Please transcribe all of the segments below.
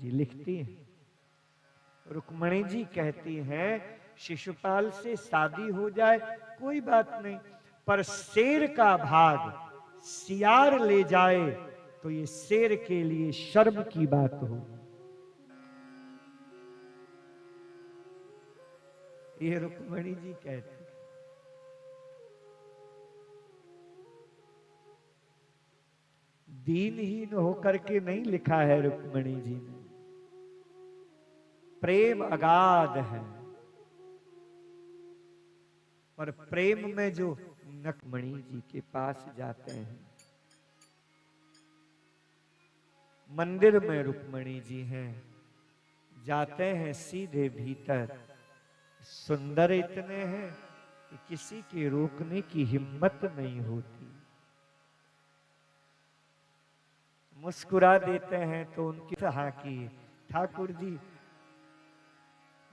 जी लिखती हैं, रुक्मणी जी कहती हैं शिशुपाल से शादी हो जाए कोई बात नहीं, पर शेर का भाग सियार ले जाए तो ये शेर के लिए शर्म की बात होगी। ये रुक्मणी जी कहती, दीनहीन होकर के नहीं लिखा है रुक्मणी जी ने, प्रेम अगाध है, पर प्रेम में जो रुक्मणी जी के पास जाते हैं, मंदिर में रुक्मणी जी हैं, जाते हैं सीधे भीतर, सुंदर इतने हैं कि किसी के रोकने की हिम्मत नहीं होती, मुस्कुरा देते हैं तो उनकी हाकी ठाकुर जी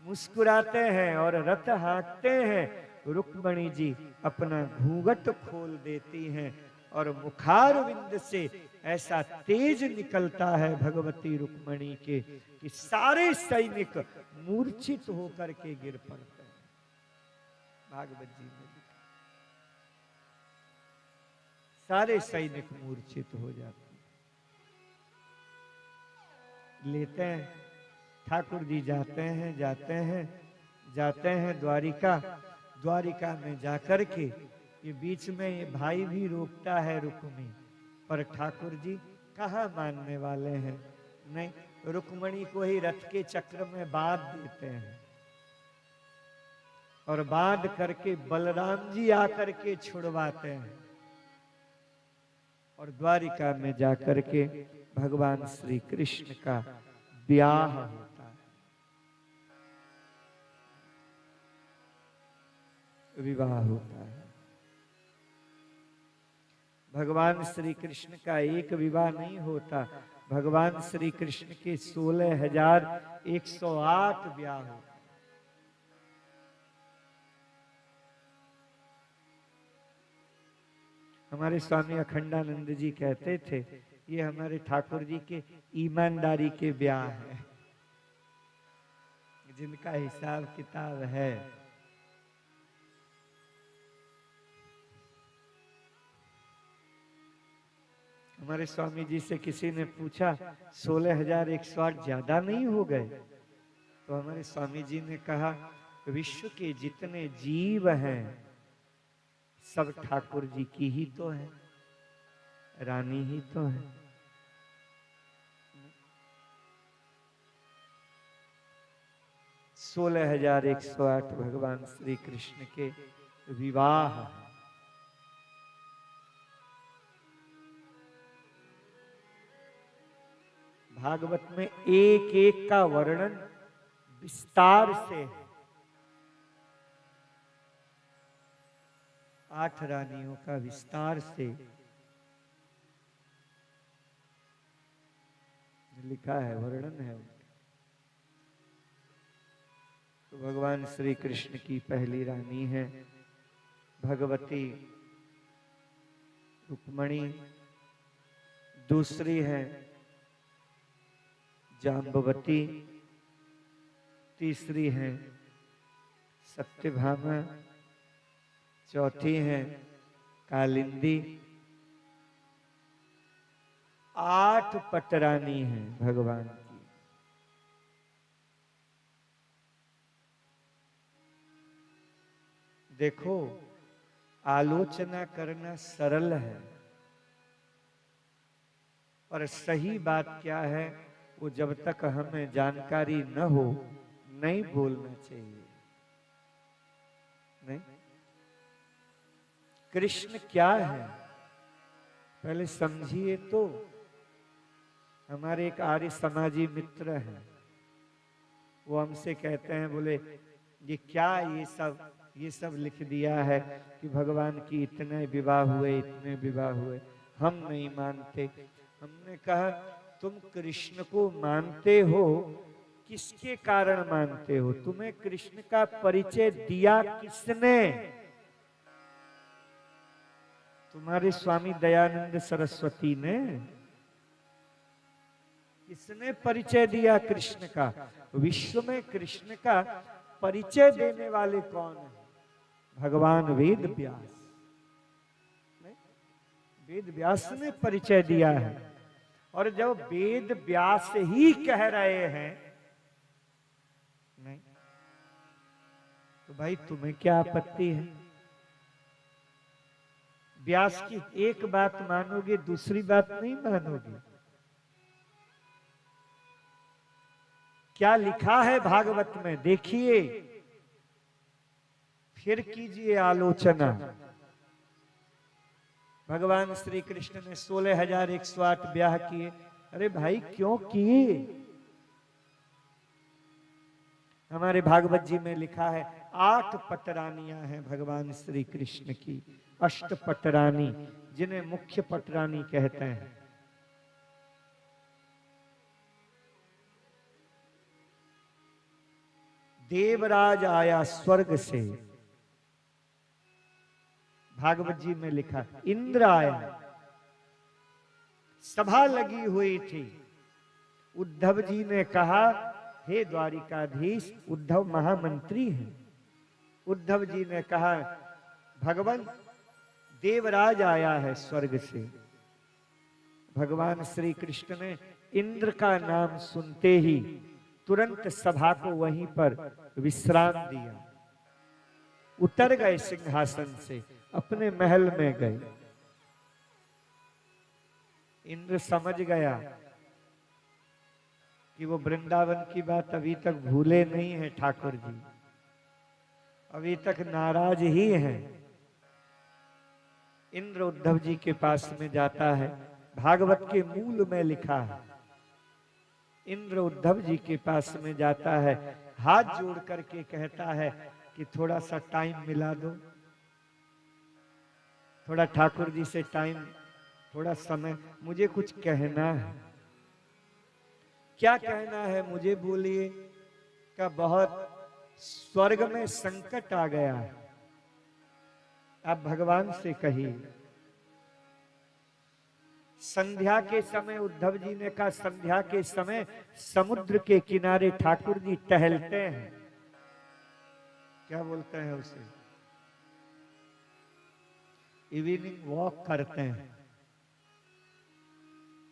मुस्कुराते हैं और रथ हाँकते हैं, रुक्मणी जी अपना घूंघट खोल देती हैं और मुखारविंद से ऐसा तेज निकलता है भगवती रुक्मणी के कि सारे सैनिक मूर्छित होकर के गिर पड़ते हैं। भागवत जी में सारे सैनिक मूर्छित हो जाते हैं। लेते हैं ठाकुर जी, जाते हैं द्वारिका, द्वारिका में जाकर के ये बीच में ये भाई भी रोकता है रुक्मी, पर ठाकुर जी कहाँ मानने वाले हैं, नहीं, रुक्मणी को ही रथ के चक्र में बांध देते हैं और बांध करके बलराम जी आकर के छुड़वाते हैं और द्वारिका में जाकर के भगवान श्री कृष्ण का ब्याह होता है, विवाह होता है। भगवान श्री कृष्ण का एक विवाह नहीं होता, भगवान श्री कृष्ण के 16,108 ब्याह होते। हमारे स्वामी अखंडानंद जी कहते थे ये हमारे ठाकुर जी के ईमानदारी के ब्याह है, जिनका हिसाब किताब है। हमारे स्वामी जी से किसी ने पूछा 16,108 ज्यादा नहीं हो गए? तो हमारे स्वामी जी ने कहा विश्व के जितने जीव हैं सब ठाकुर जी की ही तो है, रानी ही तो है। 16,108 भगवान श्री कृष्ण के विवाह। भागवत में एक एक का वर्णन विस्तार से है। 8 रानियों का विस्तार से लिखा है, वर्णन है। तो भगवान श्री कृष्ण की पहली रानी है भगवती रुक्मणी, दूसरी है जाम्बवती, तीसरी है सत्यभामा, चौथी है कालिंदी, 8 पटरानी है भगवान की। देखो आलोचना करना सरल है, पर सही बात क्या है वो जब तक हमें जानकारी न हो नहीं बोलना चाहिए। नहीं, कृष्ण क्या है पहले समझिए। तो हमारे एक आर्य समाजी मित्र हैं, वो हमसे कहते हैं, बोले ये क्या ये सब लिख दिया है कि भगवान की इतने विवाह हुए, इतने विवाह हुए, हम नहीं मानते। हमने कहा तुम कृष्ण को मानते हो, किसके कारण मानते हो? तुम्हें कृष्ण का परिचय दिया किसने? तुम्हारे स्वामी दयानंद सरस्वती ने? किसने परिचय दिया कृष्ण का? विश्व में कृष्ण का परिचय देने वाले कौन है? भगवान वेद व्यास। वेद व्यास ने परिचय दिया है। और जब वेद व्यास ही कह रहे हैं नहीं, तो भाई तुम्हें क्या आपत्ति है? व्यास की एक बात मानोगे, दूसरी बात नहीं मानोगे? क्या लिखा है भागवत में देखिए, फिर कीजिए आलोचना। भगवान श्री कृष्ण ने 16,108 ब्याह किए। अरे भाई क्यों किए? हमारे भागवत जी में लिखा है 8 पटरानियां हैं भगवान श्री कृष्ण की, अष्ट पटरानी, जिन्हें मुख्य पटरानी कहते हैं। देवराज आया स्वर्ग से, भागवत जी में लिखा। इंद्र आया, सभा लगी हुई थी। उद्धव जी ने कहा, हे द्वारिकाधीश, उद्धव महामंत्री हैं। उद्धव जी ने कहा, भगवान देवराज आया है स्वर्ग से। भगवान श्री कृष्ण ने इंद्र का नाम सुनते ही तुरंत सभा को वहीं पर विश्राम दिया, उतर गए सिंहासन से, अपने महल में गए। इंद्र समझ गया कि वो वृंदावन की बात अभी तक भूले नहीं है ठाकुर जी, अभी तक नाराज ही हैं। इंद्र उद्धव जी के पास में जाता है। भागवत के मूल में लिखा है, इंद्र उद्धव जी के पास में जाता है, हाथ जोड़ करके कहता है कि थोड़ा सा टाइम मिला दो, थोड़ा ठाकुर जी से टाइम, थोड़ा समय, मुझे कुछ कहना है। क्या कहना है मुझे बोलिए? का बहुत स्वर्ग में संकट आ गया है, आप भगवान से कहिए। संध्या के समय उद्धव जी ने कहा, संध्या के समय समुद्र के किनारे ठाकुर जी टहलते हैं, क्या बोलते हैं उसे, इवनिंग वॉक करते हैं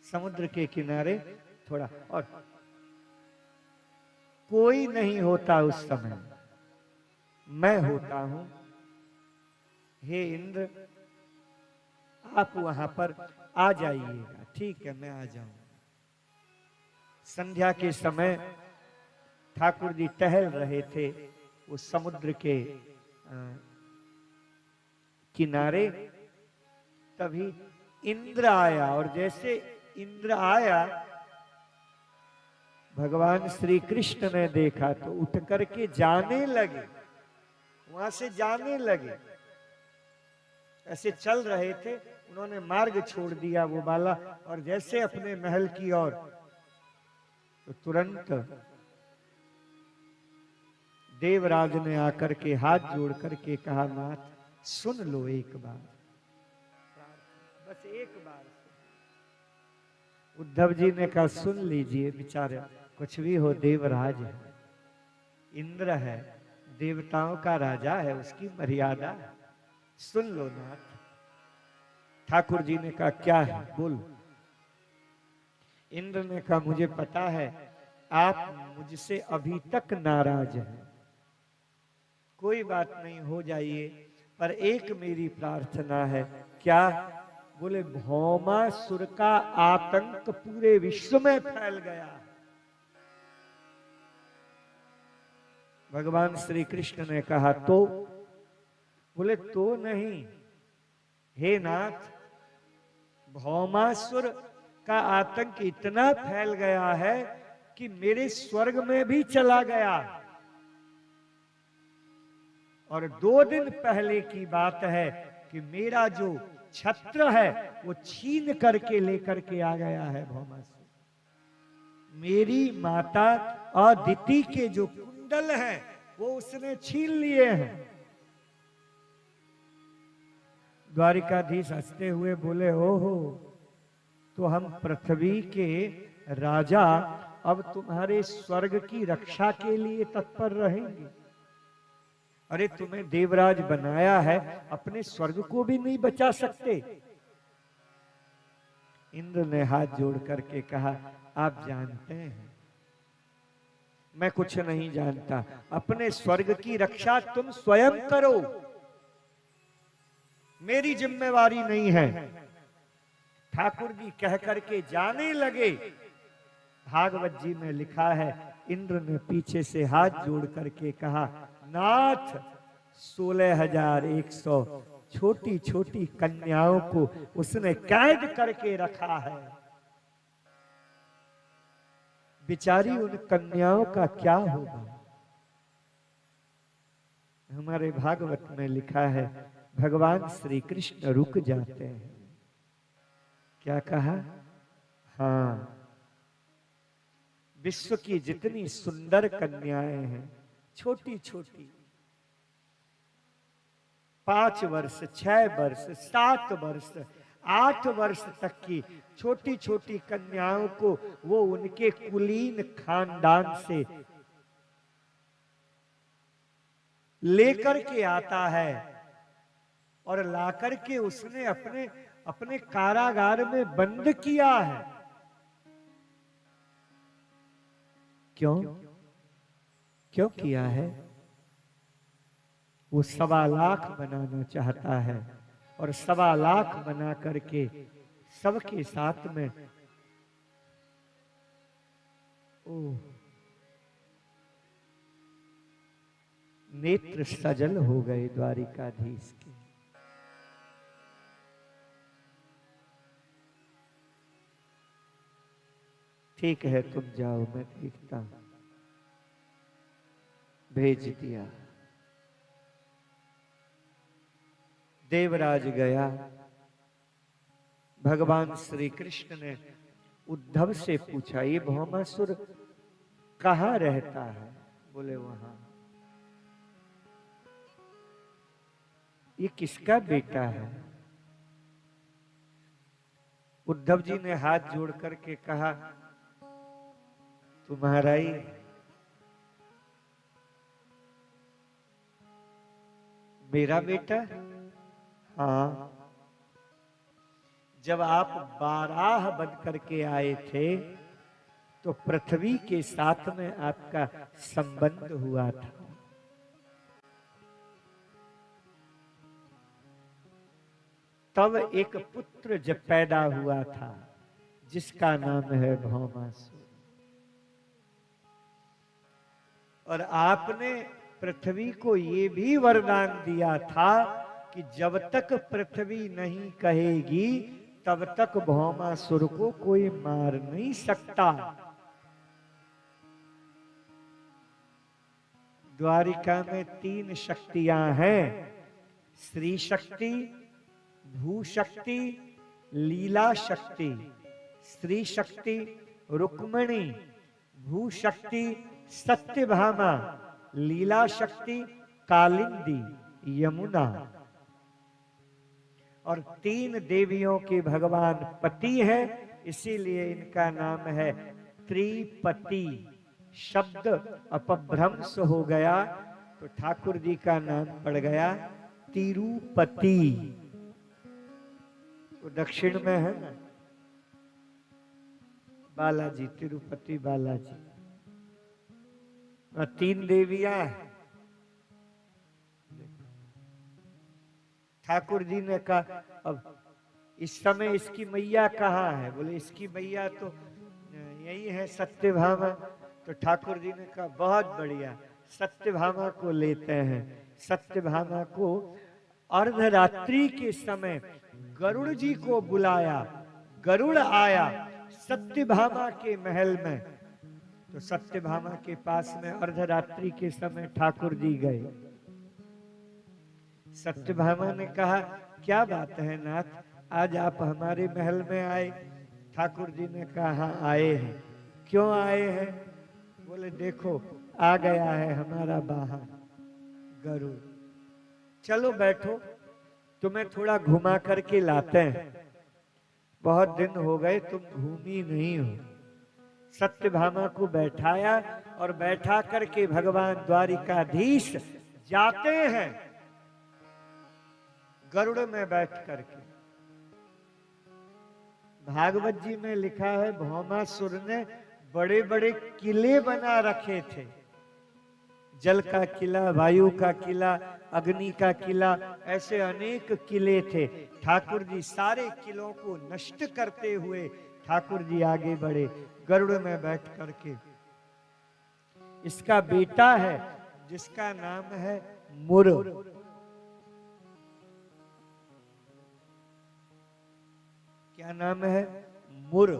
समुद्र के किनारे थोड़ा, और कोई नहीं होता उस समय, मैं होता हूं। हे इंद्र, आप वहां पर आ जाइएगा। ठीक है, मैं आ जाऊं। संध्या के समय ठाकुर जी टहल रहे थे वो समुद्र के किनारे, तभी इंद्र आया। और जैसे इंद्र आया, भगवान श्री कृष्ण ने देखा तो उठ करके जाने लगे, वहां से जाने लगे। ऐसे चल रहे थे, उन्होंने मार्ग छोड़ दिया वो वाला, और जैसे अपने महल की ओर, तो तुरंत देवराज ने आकर के हाथ जोड़ करके कहा, नाथ सुन लो एक बार, बस एक बार। उद्धव जी ने कहा, सुन लीजिए बेचारे, कुछ भी हो देवराज है, इंद्र है, देवताओं का राजा है, उसकी मर्यादा है, सुन लो नाथ। ठाकुर जी ने कहा, क्या है बोल। इंद्र ने कहा, मुझे पता है आप मुझसे अभी तक नाराज हैं, कोई बात नहीं, हो जाइए, पर एक मेरी प्रार्थना है। क्या? बोले, भौमासुर का आतंक पूरे विश्व में फैल गया। भगवान श्री कृष्ण ने कहा, तो? बोले, तो नहीं, हे नाथ, भौमासुर का आतंक इतना फैल गया है कि मेरे स्वर्ग में भी चला गया। और 2 दिन पहले की बात है कि मेरा जो छत्र है वो छीन करके लेकर के आ गया है भौमासुर। मेरी माता अदिति के जो कुंडल हैं वो उसने छीन लिए हैं। द्वारिकाधीश हंसते हुए बोले, ओहो, तो हम पृथ्वी के राजा अब तुम्हारे स्वर्ग की रक्षा के लिए तत्पर रहेंगे। अरे तुम्हें देवराज बनाया है, अपने स्वर्ग को भी नहीं बचा सकते। इंद्र ने हाथ जोड़ करके कहा, आप जानते हैं मैं कुछ नहीं जानता, अपने स्वर्ग की रक्षा तुम स्वयं करो, मेरी जिम्मेवारी नहीं है। ठाकुर जी कह करके जाने लगे। भागवत जी में लिखा है, इंद्र ने पीछे से हाथ जोड़ करके कहा, नाथ 16,100 छोटी छोटी कन्याओं को उसने कैद करके रखा है। बेचारी उन कन्याओं का क्या होगा। हमारे भागवत में लिखा है, भगवान श्री कृष्ण रुक जाते हैं। क्या कहा? हाँ, विश्व की जितनी सुंदर कन्याएं हैं, छोटी छोटी, 5 वर्ष, 6 वर्ष, 7 वर्ष, 8 वर्ष तक की छोटी छोटी कन्याओं को वो उनके कुलीन खानदान से लेकर के आता है और लाकर के उसने अपने अपने कारागार में बंद किया है। क्यों क्यों किया है? वो 1.25 लाख बनाना चाहता है और 1.25 लाख बना करके सबके साथ में नेत्र सजल हो गए द्वारिकाधीश के। ठीक है, तुम जाओ, मैं देखता हूं। भेज दिया। देवराज गया। भगवान श्री कृष्ण ने उद्धव से पूछा, ये भौमासुर कहाँ रहता है? बोले वहां। ये किसका बेटा है? उद्धव जी ने हाथ जोड़ करके कहा, तुम्हारा ही। मेरा बेटा? हाँ। जब आप 12 बन करके आए थे तो पृथ्वी के साथ में आपका संबंध हुआ था। तब एक पुत्र जब पैदा हुआ था जिसका नाम है भौमासुर। और आपने पृथ्वी को ये भी वरदान दिया था कि जब तक पृथ्वी नहीं कहेगी तब तक भौमासुर को कोई मार नहीं सकता। द्वारिका में 3 शक्तियां हैं, श्री शक्ति, भू शक्ति, लीला शक्ति। श्री शक्ति रुक्मणी, भू शक्ति सत्यभामा, लीला शक्ति कालिंदी, यमुना। और 3 देवियों के भगवान पति है, इसीलिए इनका नाम है त्रिपति। शब्द अपभ्रंश हो गया तो ठाकुर जी का नाम पड़ गया तिरुपति। तो दक्षिण में है ना बालाजी, तिरुपति बालाजी। 3 देवियां हैं। ठाकुर जी ने कहा, अब इस समय इसकी मैया कहाँ है? बोले इसकी मैया तो यही है सत्यभामा। तो ठाकुर जी ने कहा, बहुत बढ़िया, सत्यभामा को लेते हैं। सत्यभामा को अर्धरात्रि के समय गरुड़ जी को बुलाया। गरुड़ आया सत्यभामा के महल में। तो सत्यभामा के पास में अर्धरात्रि के समय ठाकुर जी गए। सत्यभामा ने कहा, क्या बात है नाथ, आज आप हमारे महल में आए? ठाकुर जी ने कहा, हाँ आए हैं। क्यों आए हैं? बोले देखो आ गया है हमारा वाहन गरुड़। चलो बैठो, तुम्हें थोड़ा घुमा करके लाते हैं। बहुत दिन हो गए तुम घूमी नहीं हो। सत्यभामा को बैठाया और बैठा करके भगवान द्वारिकाधीश जाते हैं गरुड़ में बैठ करके। भागवत जी में लिखा है भौमासुर ने बड़े बड़े किले बना रखे थे, जल का किला, वायु का किला, अग्नि का किला, ऐसे अनेक किले थे। ठाकुर जी सारे किलों को नष्ट करते हुए ठाकुर जी आगे बढ़े गरुड़ में बैठ करके। इसका बेटा है जिसका नाम है मुर। क्या नाम है? मुर।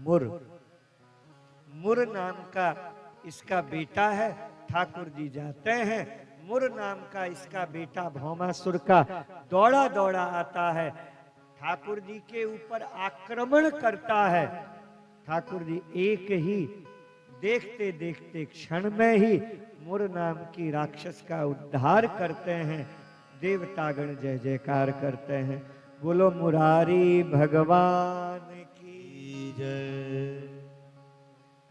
मुर मुर नाम का इसका बेटा है। ठाकुर जी जाते हैं, मुर नाम का इसका बेटा भौमासुर का दौड़ा दौड़ा आता है, ठाकुर जी के ऊपर आक्रमण करता है। ठाकुर जी एक ही देखते देखते क्षण में ही मुर नाम की राक्षस का उद्धार करते हैं। देवतागण जय जयकार करते हैं। बोलो मुरारी भगवान की जय।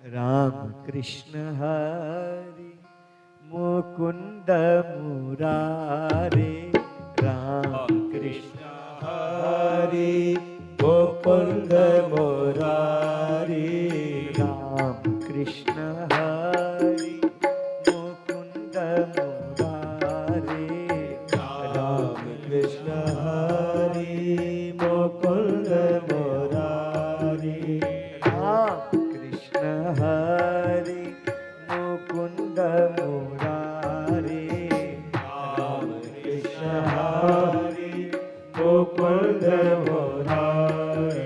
राम कृष्ण हरि मुकुंद मुरारे, राम कृष्ण हरि मुकुंद मुरारे, राम कृष्ण हरि मुकुंद मुरारे, राम कृष्ण हरि मुकुंद मुरारे, राम कृष्ण हरि मुकुंद मुरारे, राम कृष्ण हरि मुकुंद मुरारे।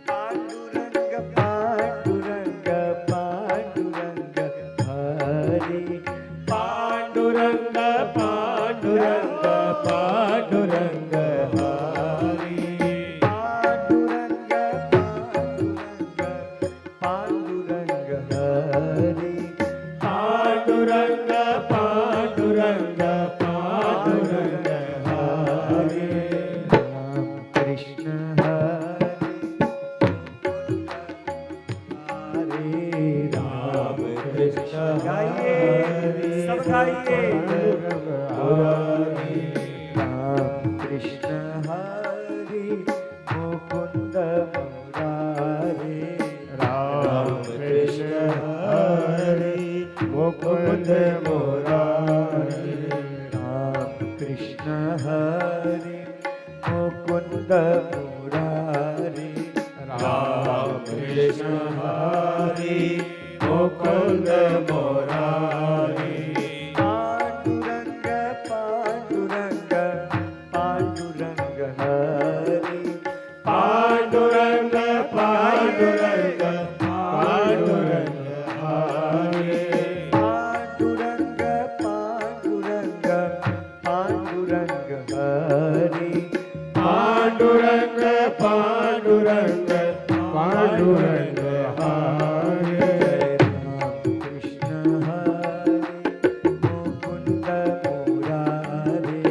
पांडुरंग पांडुरंग पांडुरंग हरि, पांडुरंग पांडुरंग पांडुरंग हरि, पांडुरंग पांडुरंग पांडुरंग हरि, पांडुरंग पांडुरंग पांडुरंग हरि, राम कृष्ण हरि राम कृष्ण गाइए, सब गाइए। राम कृष्ण हरि मुकुंद मुरारे, राम कृष्ण हरि मुकुंद मुरारे, राम कृष्ण हरि मुकुंद मुरारे, राम कृष्ण हरि मुकुंद मुरारे। पांडुरंग पांडुरंग पांडुरंग हरि, पांडुरंग पांडुरंग पांडुरंग हरि, पांडुरंग पांडुरंग पांडुरंग हरि, पांडुरंग पांडुरंग पांडुरंग हरि, राम कृष्ण हरि मुकुंद मुरारे,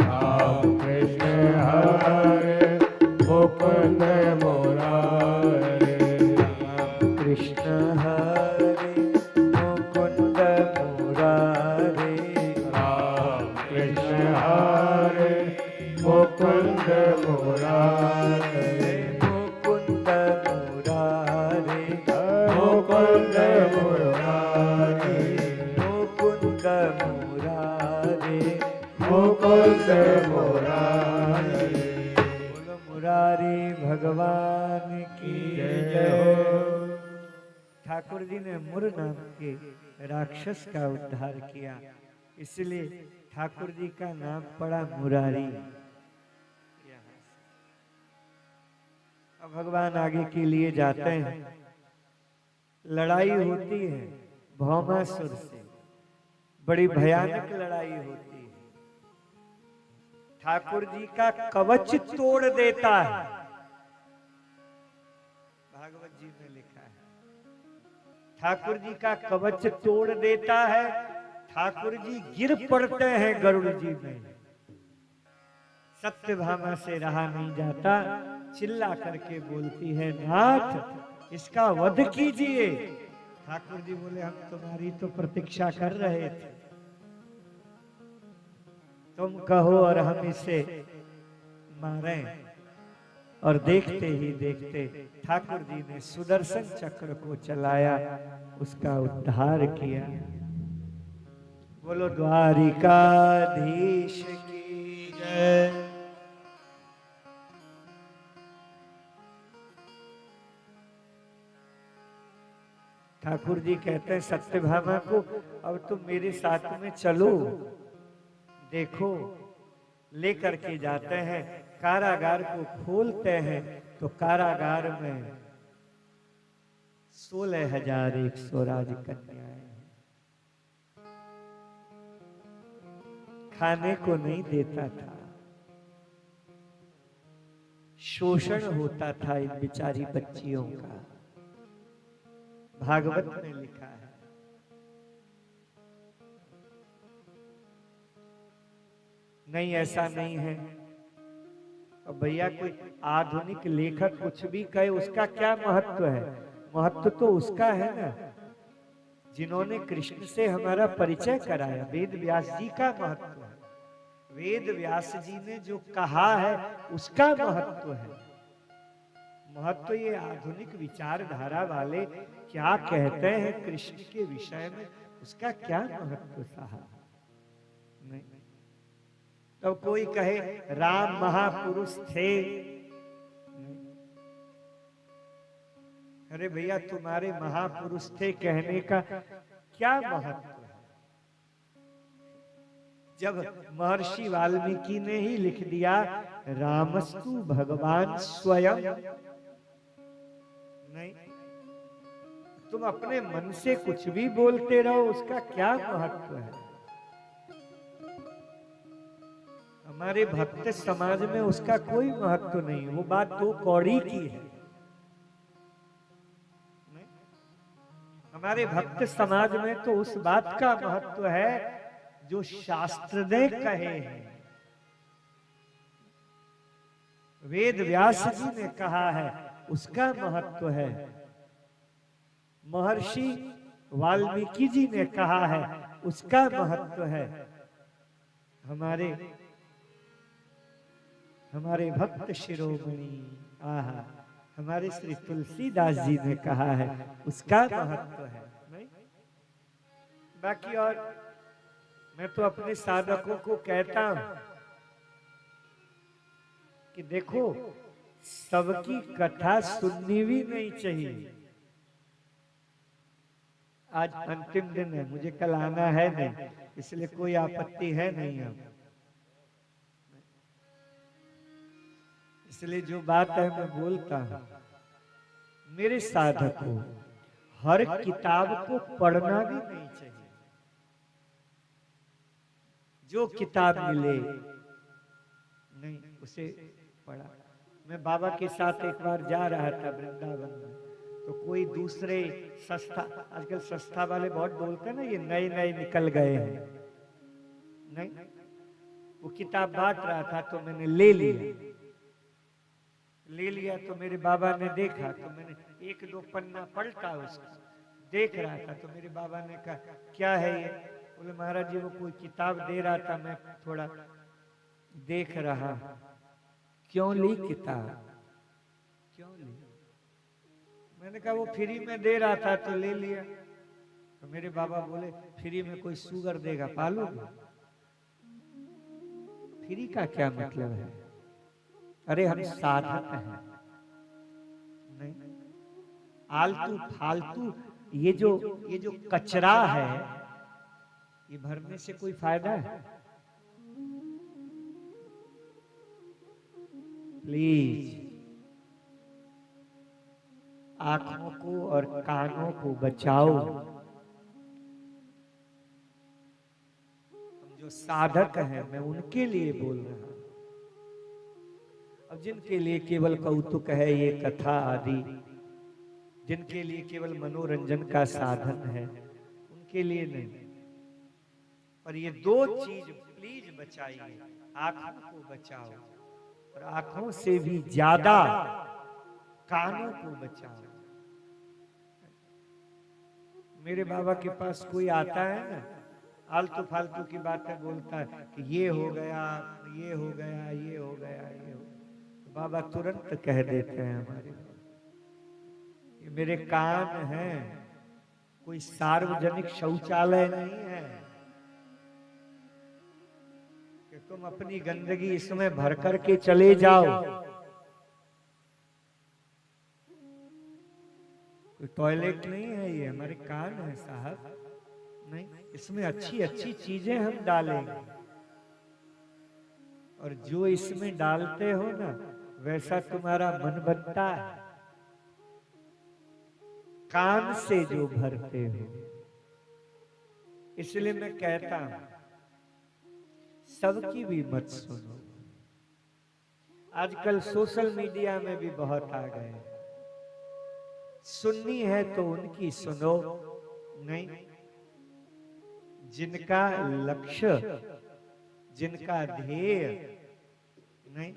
राम कृष्ण हरि मुकुंद मुरारे, राम कृष्ण हरि मुकुंद मुरारे, राम कृष्ण हरि मुकुंद मुरारे, मुकुंद मुरारे, मुकुंद मुरारे, मुकुंद मुरारे, मुकुंद मुरारे। बोलो मुरारी भगवान की जय हो। ठाकुर जी ने मुर नाम के राक्षस का उद्धार किया, इसलिए ठाकुर जी का नाम पड़ा मुरारी। अब भगवान आगे के लिए जाते हैं। लड़ाई होती है भौमासुर से, बड़ी भयानक लड़ाई होती है। ठाकुर जी का कवच तोड़ देता है, भागवत जी में लिखा है। ठाकुर जी का कवच तोड़ देता है, ठाकुर जी गिर पड़ते हैं गरुड़ जी में। सत्यभामा से रहा नहीं जाता, चिल्ला करके बोलती है, नाथ इसका वध कीजिए। ठाकुर जी बोले हम तुम्हारी तो प्रतीक्षा कर रहे थे, तुम कहो और हम इसे मारें। और देखते ही देखते ठाकुर जी ने सुदर्शन चक्र को चलाया, उसका उद्धार किया। बोलो द्वारिकाधीश की जय। ठाकुर जी कहते हैं सत्यभामा को, अब तुम मेरे साथ में चलो। देखो, लेकर के जाते हैं, कारागार को खोलते हैं तो कारागार में 16,100 राजकन्याएं, खाने को नहीं देता था, शोषण होता था इन बेचारी बच्चियों का। भागवत में लिखा है। नहीं, ऐसा नहीं है। अब भैया कोई आधुनिक लेखक कुछ भी कहे, उसका क्या महत्व है? महत्व तो उसका है ना जिन्होंने कृष्ण से हमारा परिचय कराया। वेद व्यास जी का महत्व है। वेद व्यास जी ने जो कहा है उसका महत्व है। महत्व ये आधुनिक विचारधारा वाले क्या कहते हैं कृष्ण के विषय में, उसका क्या महत्व साहब? नहीं। तो कोई कहे राम महापुरुष थे, अरे भैया तुम्हारे महापुरुष थे कहने का क्या महत्व है? जब महर्षि वाल्मीकि ने ही लिख दिया रामस्तु भगवान स्वयं। नहीं, तुम अपने मन से कुछ भी बोलते रहो, उसका क्या महत्व है? हमारे भक्त समाज में उसका कोई महत्व नहीं। वो बात दो कौड़ी की है। हमारे भक्त समाज में तो उस बात का महत्व है जो शास्त्र ने कहे हैं। वेद व्यास जी ने कहा है, उसका महत्व है। महर्षि वाल्मीकि जी ने कहा है, उसका महत्व है। हमारे भक्त शिरोमणि आहा हमारे श्री तुलसीदास जी ने कहा है, उसका महत्व है। नहीं? बाकी और मैं तो अपने साधकों को कहता हूं कि देखो, सबकी कथा सुननी भी नहीं चाहिए। आज अंतिम दिन है, मुझे कल आना है नहीं, इसलिए कोई आपत्ति है नहीं। अब इसलिए जो बात है मैं बोलता हूं। मेरे साधकों, हर किताब को पढ़ना भी नहीं चाहिए। जो किताब मिले नहीं उसे पढ़ा। मैं बाबा के साथ एक बार जा रहा था वृंदावन में, तो कोई दूसरे संस्था, आजकल संस्था वाले बहुत बोलते हैं ना, ये नए नए निकल गए हैं। नहीं, वो किताब बांट रहा था तो मैंने ले लिया तो मेरे बाबा ने देखा, तो मैंने एक दो पन्ना पलटा, उसका देख रहा था तो मेरे बाबा ने कहा क्या है ये? बोले महाराज जी वो कोई किताब दे रहा था, मैं थोड़ा देख रहा। क्यों ली किताब? क्यों ली? मैंने कहा वो फ्री में दे रहा था तो ले लिया। तो मेरे बाबा बोले फ्री में कोई सुगर देगा, पालोगे? फ्री का क्या मतलब है? अरे हम साधक हैं। नहीं, आलतू फालतू ये जो कचरा है, ये भरने से कोई फायदा है? प्लीज आंखों को और कानों को बचाओ। हम जो साधक हैं, मैं उनके लिए बोल रहा हूं। अब जिनके लिए केवल कौतुक है ये कथा आदि, जिनके लिए केवल मनोरंजन का साधन है, उनके लिए नहीं। और ये दो चीज प्लीज बचाइए, आंखों को बचाओ और आंखों से भी ज्यादा कानों को बचाओ। मेरे बाबा के पास कोई आता है ना, आलतू फालतू की बातें बोलता है कि ये हो गया, ये हो गया, ये हो गया, ये हो, तो बाबा तुरंत कह देते हैं हमारे, ये मेरे कान हैं, कोई सार्वजनिक शौचालय नहीं है कि तुम अपनी गंदगी इसमें भर करके चले जाओ। कोई टॉयलेट नहीं है, ये हमारे कान है साहब, नहीं, इसमें अच्छी अच्छी चीजें हम डालेंगे, और जो इसमें डालते हो ना वैसा तुम्हारा मन बनता है, कान से जो भरते हो। इसलिए मैं कहता हूं सबकी भी मत सुनो। आजकल सोशल मीडिया में भी बहुत आ गए, सुननी है तो उनकी सुनो, नहीं, जिनका लक्ष्य, जिनका ध्येय, नहीं,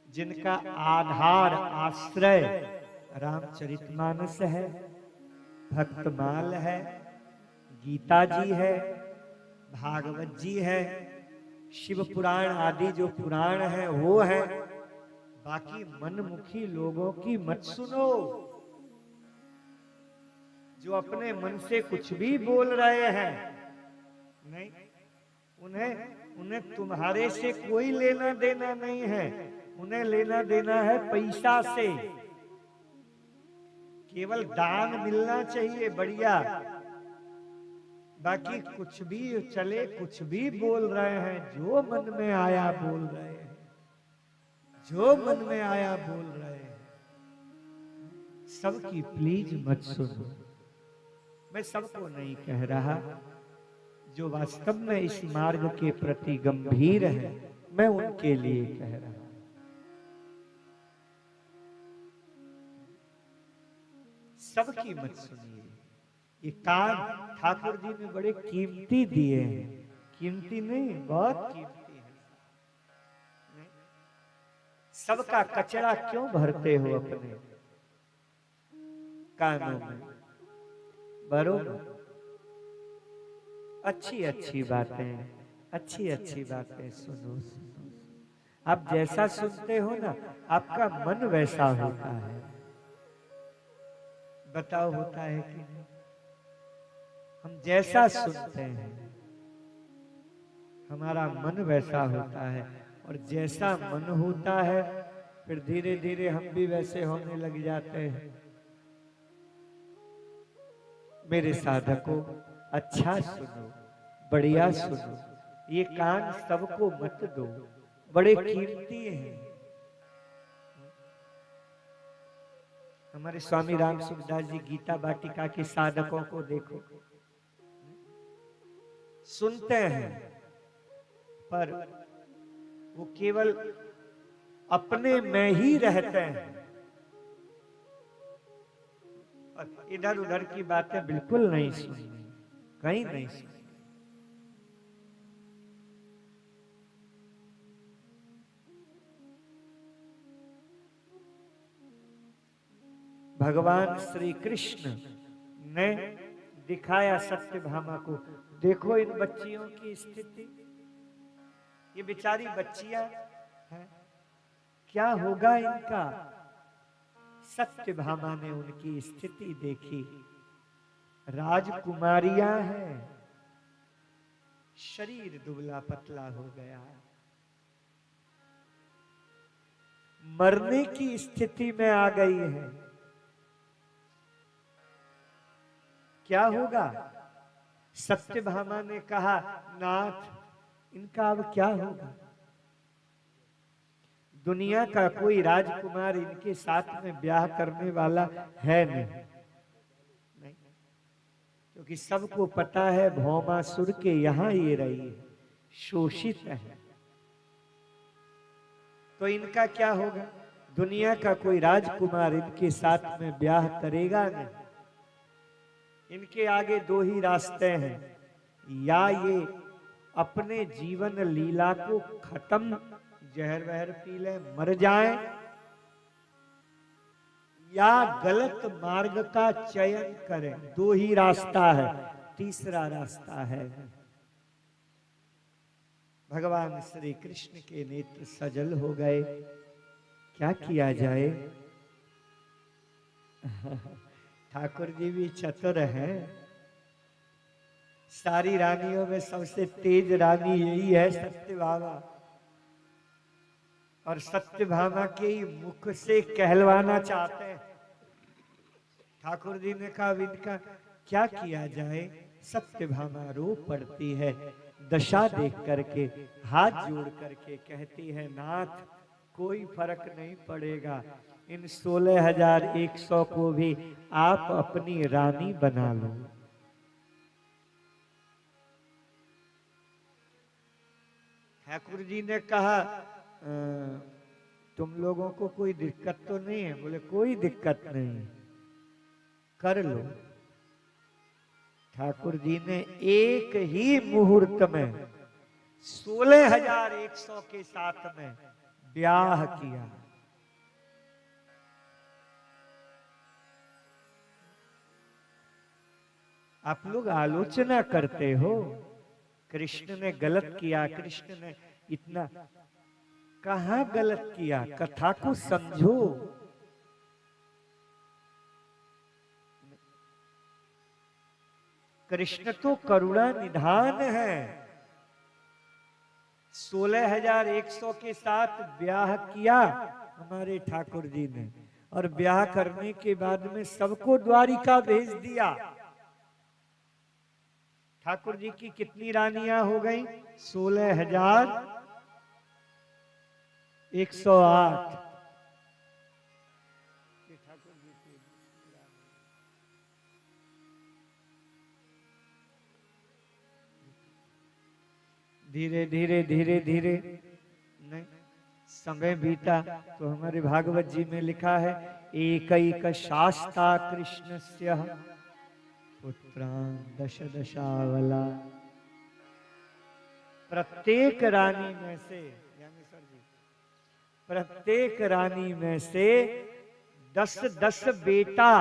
जिनका आधार आश्रय रामचरितमानस है, भक्तमाल है, गीता जी है, भागवत जी है, शिव पुराण आदि जो पुराण है वो है, बाकी मनमुखी लोगों की मत सुनो, जो अपने मन से कुछ भी बोल रहे हैं, नहीं, उन्हें तुम्हारे से कोई लेना देना नहीं है, उन्हें लेना देना है पैसा से, केवल दान मिलना चाहिए, बढ़िया, बाकी कुछ भी चले, कुछ भी बोल रहे हैं, जो मन में आया बोल रहे हैं, जो मन में आया बोल रहे हैं, सबकी प्लीज मत सुनो। मैं सबको नहीं कह रहा, जो वास्तव में इस मार्ग के प्रति गंभीर है, मैं उनके लिए कह रहा हूं। सबकी मत सुनिए। ये कान ठाकुर जी ने बड़े कीमती दिए हैं, कीमती नहीं, बहुत कीमती है। सबका कचरा क्यों भरते हो अपने कानों में? बरोबर, अच्छी अच्छी बातें, अच्छी अच्छी बातें सुनो, सुनो। आप जैसा सुनते हो ना, आपका मन वैसा होता है। बताओ होता है कि नहीं? हम जैसा सुनते हैं हमारा मन वैसा होता है, और जैसा मन होता है फिर धीरे धीरे हम भी वैसे होने लग जाते हैं। मेरे साधकों, अच्छा सुनो, बढ़िया सुनो, ये कान सबको मत दो, बड़े कीमती हैं। हमारे स्वामी राम सुखदास जी गीता वाटिका के साधकों को देखो, सुनते हैं पर वो केवल अपने में ही रहते हैं, और इधर उधर की बातें बिल्कुल नहीं सुननी, कहीं नहीं सुननी। भगवान श्री कृष्ण ने दिखाया सत्यभामा को। देखो इन बच्चियों की स्थिति, ये बेचारी बच्चियां हैं, क्या होगा इनका? सत्यभामा ने उनकी स्थिति देखी, राजकुमारियां हैं, शरीर दुबला पतला हो गया, मरने की स्थिति में आ गई है। क्या होगा? सत्यभामा ने कहा, नाथ इनका अब क्या होगा? दुनिया का कोई राजकुमार इनके साथ में ब्याह करने वाला है नहीं, क्योंकि सबको पता है भौमासुर के यहां ये रही है, शोषित है, तो इनका क्या होगा? दुनिया का कोई राजकुमार इनके साथ में ब्याह करेगा नहीं। इनके आगे दो ही रास्ते हैं, या ये अपने जीवन लीला को खत्म, जहर वहर पी ले, मर जाए, या गलत मार्ग का चयन करें। दो ही रास्ता है, तीसरा रास्ता है। भगवान श्री कृष्ण के नेत्र सजल हो गए। क्या किया जाए? ठाकुर जी भी चतुर हैं। सारी रानियों में सबसे तेज रानी यही है, सत्यभामा। और सत्यभामा के ही मुख से कहलवाना चाहते हैं। ठाकुर जी ने कहा, इनका क्या किया जाए? सत्यभामा रो पड़ती है, दशा देख करके हाथ जोड़ करके कहती है, नाथ कोई फर्क नहीं पड़ेगा, इन 16,100 को भी आप अपनी रानी बना लो। ठाकुर जी ने कहा, तुम लोगों को कोई दिक्कत तो नहीं है? बोले कोई दिक्कत नहीं, कर लो। ठाकुर जी ने एक ही मुहूर्त में 16,100 के साथ में ब्याह किया। आप लोग आलोचना करते हो कृष्ण ने गलत किया, कृष्ण ने इतना, कहां गलत किया? कथा को समझो। कृष्ण तो करुणा निधान है। 16,100 के साथ ब्याह किया हमारे ठाकुर जी ने, और ब्याह करने के बाद में सबको द्वारिका भेज दिया। ठाकुर जी की कितनी रानियां हो गई? 16,108। धीरे धीरे धीरे धीरे नहीं, समय बीता तो हमारे भागवत जी में लिखा है, एक शास्ता कृष्णस्य पुत्रान दश दशावला। प्रत्येक रानी में से, प्रत्येक रानी में से 10-10 बेटा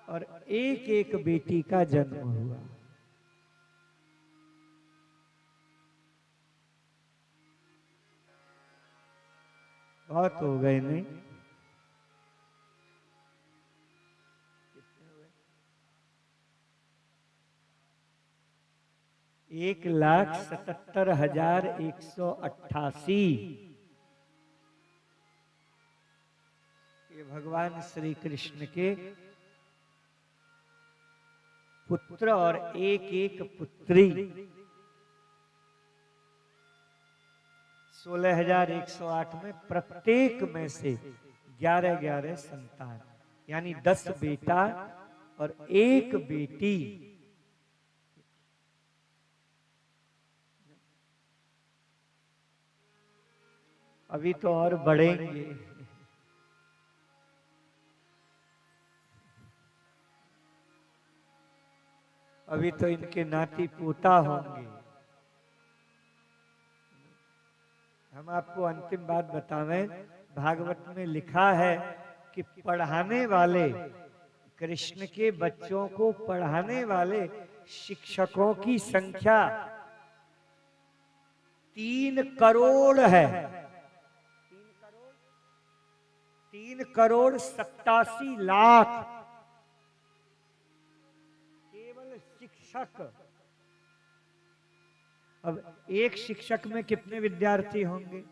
और एक एक बेटी का जन्म हुआ। बहुत हो गए नहीं? 1,77,188 ये भगवान श्री कृष्ण के पुत्र और एक एक पुत्री। 16,108 में प्रत्येक में से 11-11 संतान, यानी 10 बेटा और एक बेटी। अभी तो और बढ़ेंगे। अभी तो इनके नाती पोता होंगे। हम आपको अंतिम बात बतावें, भागवत में लिखा है कि पढ़ाने वाले, कृष्ण के बच्चों को पढ़ाने वाले शिक्षकों की संख्या 3 करोड़ है। 3,87,00,000 केवल शिक्षक। अब एक शिक्षक में कितने विद्यार्थी होंगे?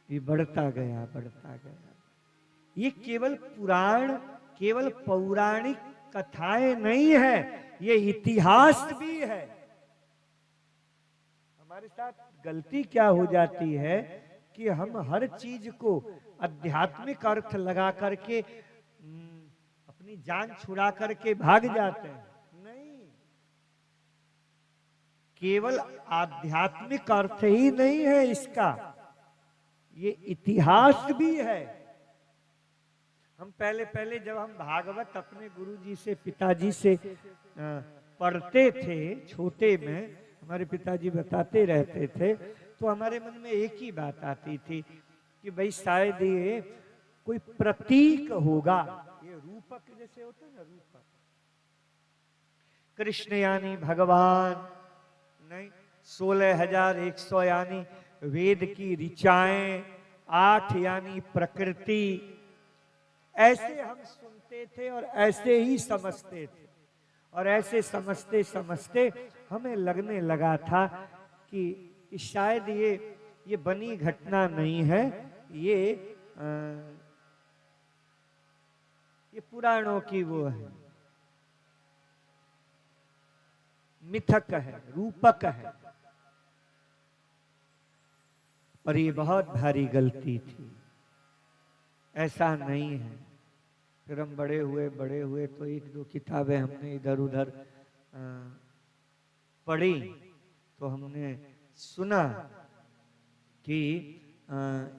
ये बढ़ता गया, बढ़ता गया। ये केवल पुराण, केवल पौराणिक कथाएं नहीं है, ये इतिहास भी है। हमारे साथ गलती क्या हो जाती है कि हम हर चीज को आध्यात्मिक अर्थ लगा करके अपनी जान छुड़ा करके भाग जाते हैं। नहीं, केवल आध्यात्मिक अर्थ ही नहीं है इसका, ये इतिहास भी है। हम पहले जब हम भागवत अपने गुरुजी से, पिताजी से पढ़ते थे छोटे में, हमारे पिताजी बताते रहते थे, तो हमारे मन में एक ही बात आती थी कि भाई शायद ये कोई प्रतीक होगा, ये रूपक जैसे होते हैं ना, रूपक। कृष्ण यानी भगवान नहीं, 16,100 यानी वेद की ऋचाएं, 8 यानी प्रकृति। ऐसे हम सुनते थे और ऐसे ही समझते थे, और ऐसे समझते समझते हमें लगने लगा था कि शायद ये बनी घटना नहीं है, ये पुराणों की वो है, मिथक है, रूपक है। और ये बहुत भारी गलती थी, ऐसा नहीं है। फिर हम बड़े हुए तो एक दो किताबें हमने इधर उधर पढ़ी, तो हमने सुना कि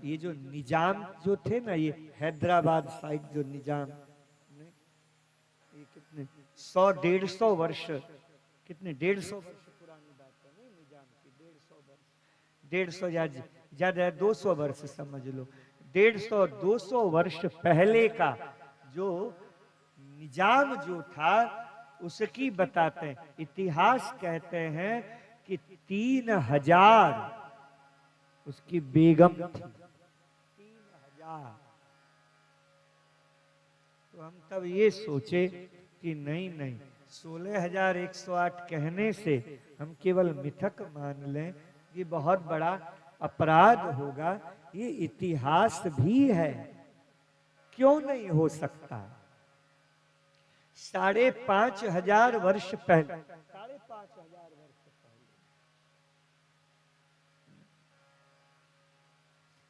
ये जो निजाम जो थे ना, ये हैदराबाद साइड जो निजाम, ये कितने 100-150 वर्ष, कितने 150 वर्ष पुरानी बात है नहीं, निजाम की 150 वर्ष, 150 या ज्यादा 200 वर्ष समझ लो, 150-200 वर्ष पहले का जो निजाम जो था उसकी बताते हैं। इतिहास कहते हैं कि 3000 उसकी बेगम थी, 3000। तो हम तब ये सोचे कि नहीं, 16,108 कहने से हम केवल मिथक मान लें, ये बहुत बड़ा अपराध होगा। ये इतिहास भी है, क्यों नहीं हो सकता? 5,500 वर्ष पहले, 5,500 वर्ष पहले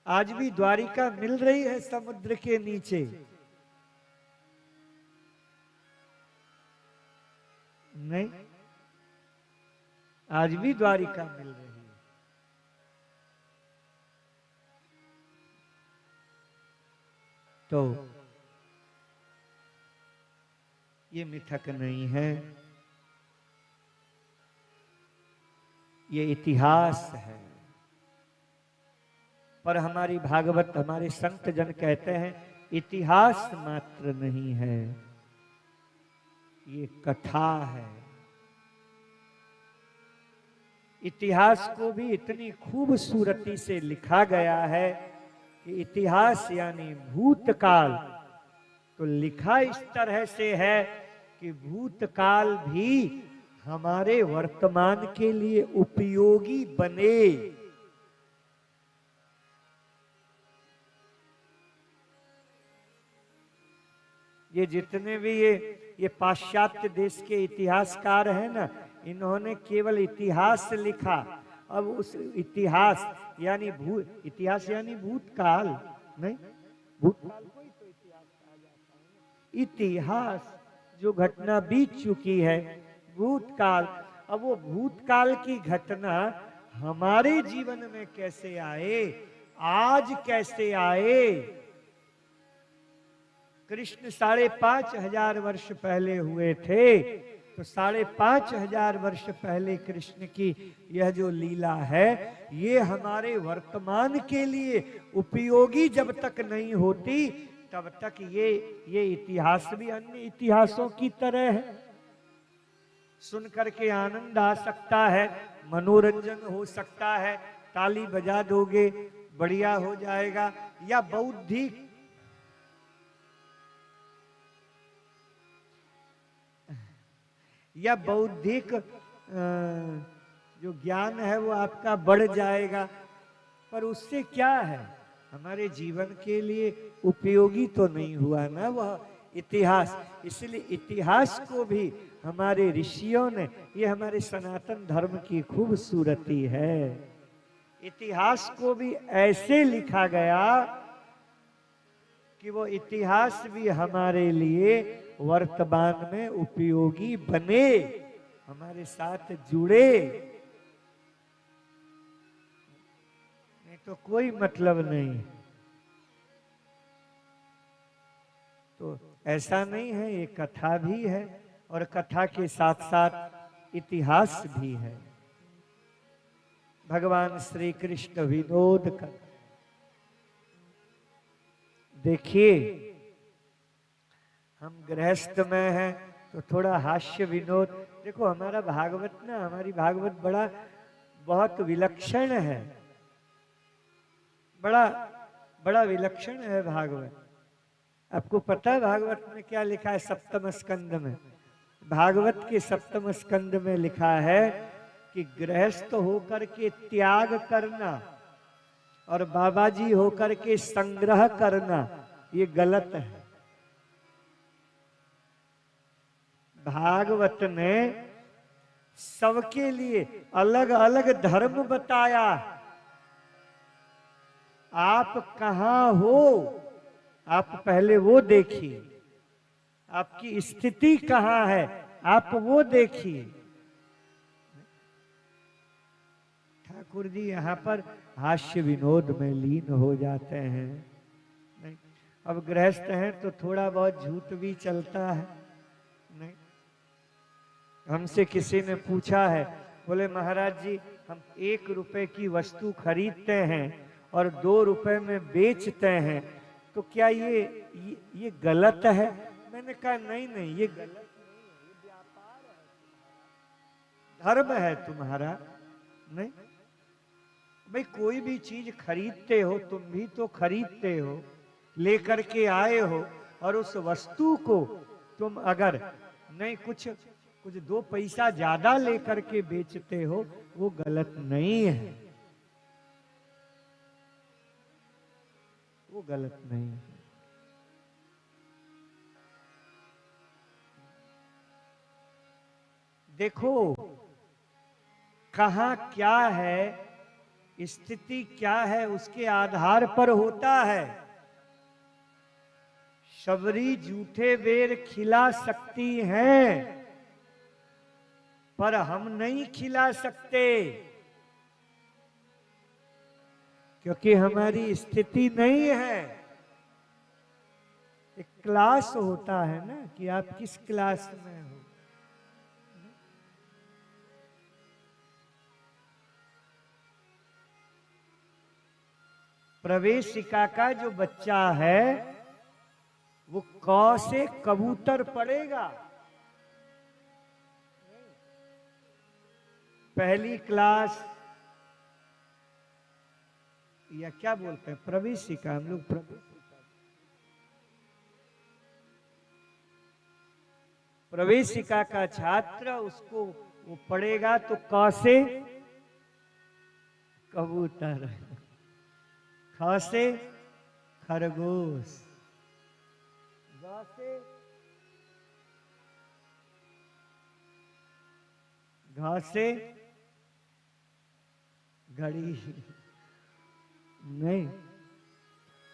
आज भी द्वारिका मिल रही है समुद्र के नीचे। नहीं, आज भी द्वारिका मिल रही है। तो ये मिथक नहीं है, ये इतिहास है। पर हमारी भागवत, हमारे संत जन कहते हैं इतिहास मात्र नहीं है, ये कथा है। इतिहास को भी इतनी खूबसूरती से लिखा गया है कि इतिहास यानी भूतकाल, तो लिखा इस तरह से है कि भूतकाल भी हमारे वर्तमान के लिए उपयोगी बने। ये जितने भी ये पाश्चात्य देश के इतिहासकार हैं ना, इन्होंने केवल इतिहास लिखा। अब उस इतिहास यानी इतिहास यानी भूतकाल नहीं, भूतकाल को ही तो इतिहास कहा जाता है। इतिहास जो घटना बीत चुकी है, भूतकाल। अब वो भूतकाल की घटना हमारे जीवन में कैसे आए, आज कैसे आए? कृष्ण 5,500 वर्ष पहले हुए थे, तो 5,500 वर्ष पहले कृष्ण की यह जो लीला है, ये हमारे वर्तमान के लिए उपयोगी जब तक नहीं होती, तब तक ये इतिहास भी अन्य इतिहासों की तरह है। सुन करके आनंद आ सकता है, मनोरंजन हो सकता है, ताली बजा दोगे बढ़िया हो जाएगा, या बौद्धिक जो ज्ञान है वो आपका बढ़ जाएगा। पर उससे क्या है, हमारे जीवन के लिए उपयोगी तो नहीं हुआ ना वह इतिहास। इसलिए इतिहास को भी हमारे ऋषियों ने, ये हमारे सनातन धर्म की खूबसूरती है, इतिहास को भी ऐसे लिखा गया कि वो इतिहास भी हमारे लिए वर्तमान में उपयोगी बने, हमारे साथ जुड़े। नहीं तो कोई मतलब नहीं। तो ऐसा नहीं है, ये कथा भी है और कथा के साथ साथ इतिहास भी है। भगवान श्री कृष्ण विनोद कर। देखिए, हम गृहस्थ में हैं तो थोड़ा हास्य विनोद। देखो हमारा भागवत ना, हमारी भागवत बहुत विलक्षण है, बड़ा बड़ा विलक्षण है भागवत। आपको पता है भागवत में क्या लिखा है? सप्तम स्कंद में, भागवत के सप्तम स्कंद में लिखा है कि गृहस्थ होकर के त्याग करना और बाबा जी होकर के संग्रह करना ये गलत है। भागवत ने सबके लिए अलग अलग धर्म बताया। आप कहां हो, आप पहले वो देखिए। आपकी स्थिति कहां है, आप वो देखिए। ठाकुर जी यहाँ पर हास्य विनोद में लीन हो जाते हैं। नहीं, अब गृहस्थ हैं तो थोड़ा बहुत झूठ भी चलता है। नहीं, हमसे किसी ने पूछा है, बोले महाराज जी हम 1 रुपए की वस्तु खरीदते हैं और 2 रुपए में बेचते हैं, तो क्या ये गलत है? मैंने कहा नहीं नहीं, ये गलत नहीं है, ये व्यापार है, धर्म है तुम्हारा। नहीं भाई, कोई भी चीज खरीदते हो, तुम भी तो खरीदते हो, लेकर के आए हो, और उस वस्तु को तुम अगर नहीं कुछ 2 पैसा ज्यादा लेकर के बेचते हो, वो गलत नहीं है, वो गलत नहीं है। देखो कहां क्या है, स्थिति क्या है, उसके आधार पर होता है। शबरी झूठे बेर खिला सकती हैं, पर हम नहीं खिला सकते, क्योंकि हमारी स्थिति नहीं है। एक क्लास होता है ना कि आप किस क्लास में हो। प्रवेशिका का जो बच्चा है वो क से कबूतर पढ़ेगा। पहली क्लास या क्या बोलते हैं, प्रवेशिका, हम लोग प्रवेशिका का छात्र, उसको वो पढ़ेगा तो क से कबूतर, ख से खरगोश, ग से घ से घड़ी। नहीं,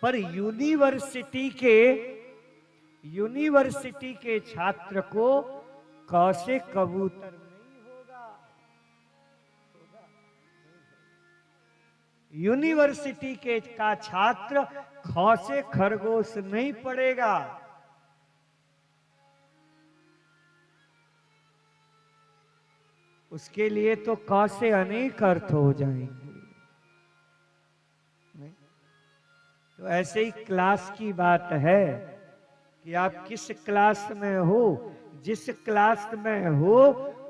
पर यूनिवर्सिटी के छात्र को क से कबूतर नहीं होगा। यूनिवर्सिटी के का छात्र ख से खरगोश नहीं पढ़ेगा। उसके लिए तो क से अनेक अर्थ हो जाएंगे। नहीं? तो ऐसे ही क्लास की बात है कि आप किस क्लास में हो, जिस क्लास में हो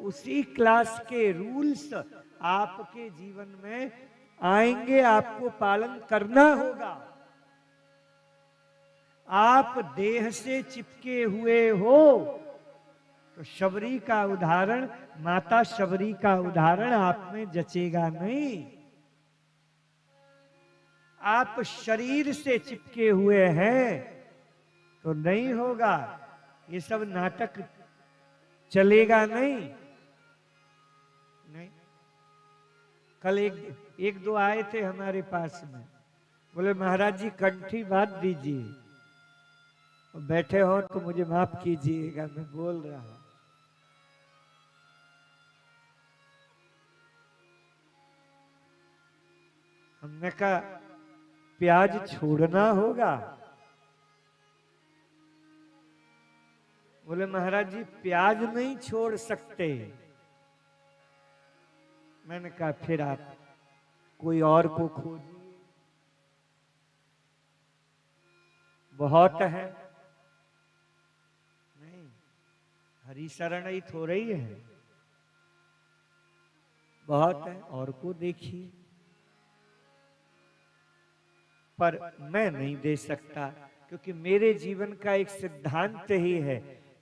उसी क्लास के रूल्स आपके जीवन में आएंगे, आपको पालन करना होगा। आप देह से चिपके हुए हो तो शबरी का उदाहरण, माता शबरी का उदाहरण आप में जचेगा नहीं। आप शरीर से चिपके हुए हैं तो नहीं होगा, ये सब नाटक चलेगा नहीं। नहीं, कल एक दो आए थे हमारे पास में, बोले महाराज जी कंठी बांध दीजिए, बैठे हो तो मुझे माफ कीजिएगा, मैं बोल रहा हूं। हमने कहा प्याज छोड़ना होगा। बोले महाराज जी प्याज नहीं छोड़ सकते। मैंने कहा फिर आप कोई और को खोजिए, बहुत है। नहीं, हरि शरण ही थोड़ा ही है, बहुत है, और को देखिए। पर मैं नहीं दे सकता, क्योंकि मेरे जीवन का एक सिद्धांत ही है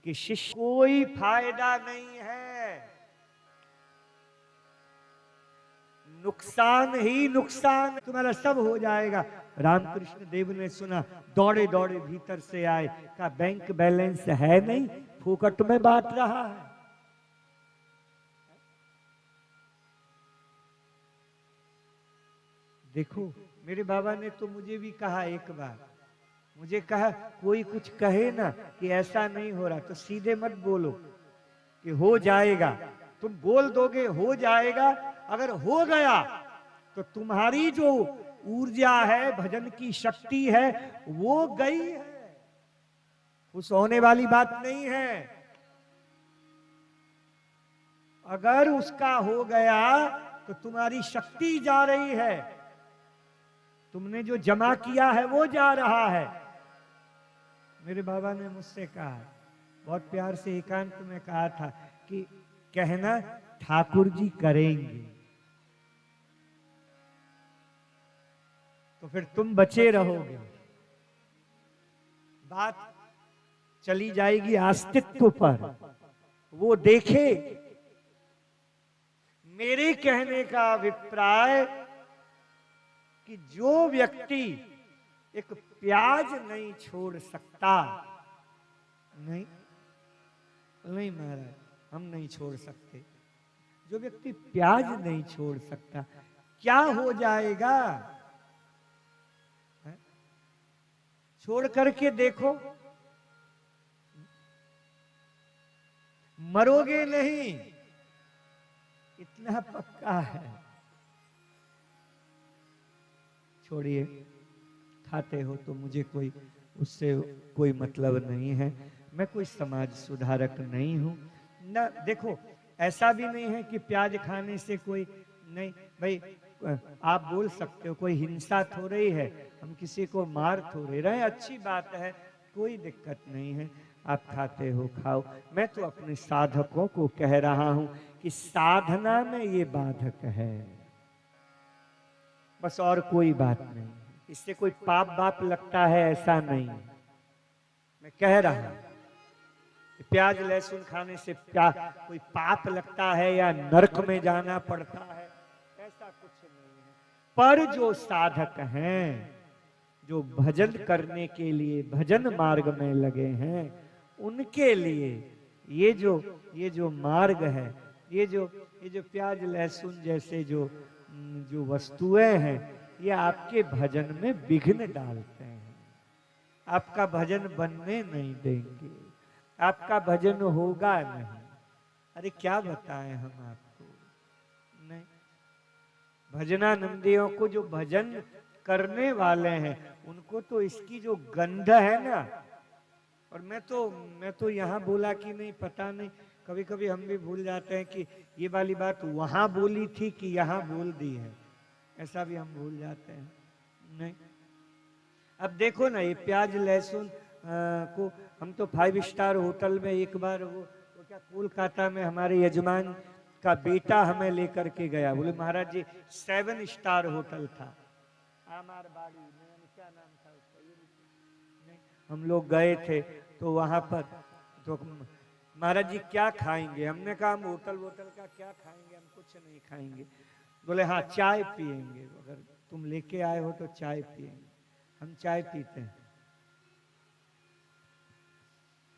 कि शिष्य कोई फायदा नहीं है, नुकसान ही नुकसान, तुम्हारा सब हो जाएगा। रामकृष्ण देव ने सुना, दौड़े दौड़े भीतर से आए, कहा बैंक बैलेंस है नहीं, फूकट में बांट रहा है। देखो, मेरे बाबा ने तो मुझे भी कहा एक बार, मुझे कहा कोई कुछ कहे ना कि ऐसा नहीं हो रहा, तो सीधे मत बोलो कि हो जाएगा। तुम बोल दोगे हो जाएगा, अगर हो गया तो तुम्हारी जो ऊर्जा है, भजन की शक्ति है, वो गई है, खुश होने वाली बात नहीं है। अगर उसका हो गया तो तुम्हारी शक्ति जा रही है, तुमने जो जमा किया है वो जा रहा है। मेरे बाबा ने मुझसे कहा, बहुत प्यार से एकांत में कहा था कि कहना ठाकुर जी करेंगे, तो फिर तुम बचे रहोगे, बात चली जाएगी अस्तित्व पर। वो देखे, मेरे कहने का अभिप्राय कि जो व्यक्ति एक प्याज नहीं छोड़ सकता, नहीं नहीं महाराज, हम नहीं छोड़ सकते, जो व्यक्ति प्याज नहीं छोड़ सकता, क्या हो जाएगा? छोड़ करके देखो, मरोगे नहीं, इतना पक्का है। छोड़िए, खाते हो तो मुझे कोई उससे कोई मतलब नहीं है, मैं कोई समाज सुधारक नहीं हूं ना। देखो, ऐसा भी नहीं है कि प्याज खाने से कोई नहीं, भाई आप बोल सकते हो, कोई हिंसा थोड़ी है, हम किसी को मार थोड़े रहे, अच्छी बात है, कोई दिक्कत नहीं है, आप खाते हो खाओ। मैं तो अपने साधकों को कह रहा हूं कि साधना में ये बाधक है, बस, और कोई बात नहीं। इससे कोई पाप बाप लगता है ऐसा नहीं, मैं कह रहा हूं प्याज लहसुन खाने से क्या कोई पाप लगता है या नरक में जाना पड़ता है, ऐसा कुछ नहीं है। पर जो साधक हैं, जो भजन करने के लिए भजन मार्ग में लगे हैं, उनके लिए ये जो मार्ग है, ये जो प्याज लहसुन जैसे जो वस्तुएं हैं, ये आपके भजन में विघ्न डालते हैं, आपका भजन बनने नहीं देंगे, आपका भजन होगा नहीं। अरे क्या बताएं हम आपको, नहीं, भजनानंदियों को जो भजन करने वाले हैं, उनको तो इसकी जो गंध है ना, और मैं तो यहाँ बोला कि नहीं पता नहीं, कभी कभी हम भी भूल जाते हैं कि ये वाली बात वहां बोली थी कि यहाँ बोल दी है, ऐसा भी हम भूल जाते हैं। नहीं, अब देखो ना, ये प्याज लहसुन को हम तो 5 स्टार होटल में एक बार वो क्या कोलकाता में हमारे यजमान का बेटा हमें लेकर के गया, बोले महाराज जी 7 स्टार होटल था, आमार बाड़ी में, क्या नाम था उसका, नहीं, हम लोग गए थे, तो वहां पर तो महाराज जी क्या खाएंगे, हमने कहा हम होटल का क्या खाएंगे, हम कुछ नहीं खाएंगे। बोले हाँ चाय पिएंगे, अगर तुम लेके आए हो तो चाय पिएंगे। हम चाय पीते हैं,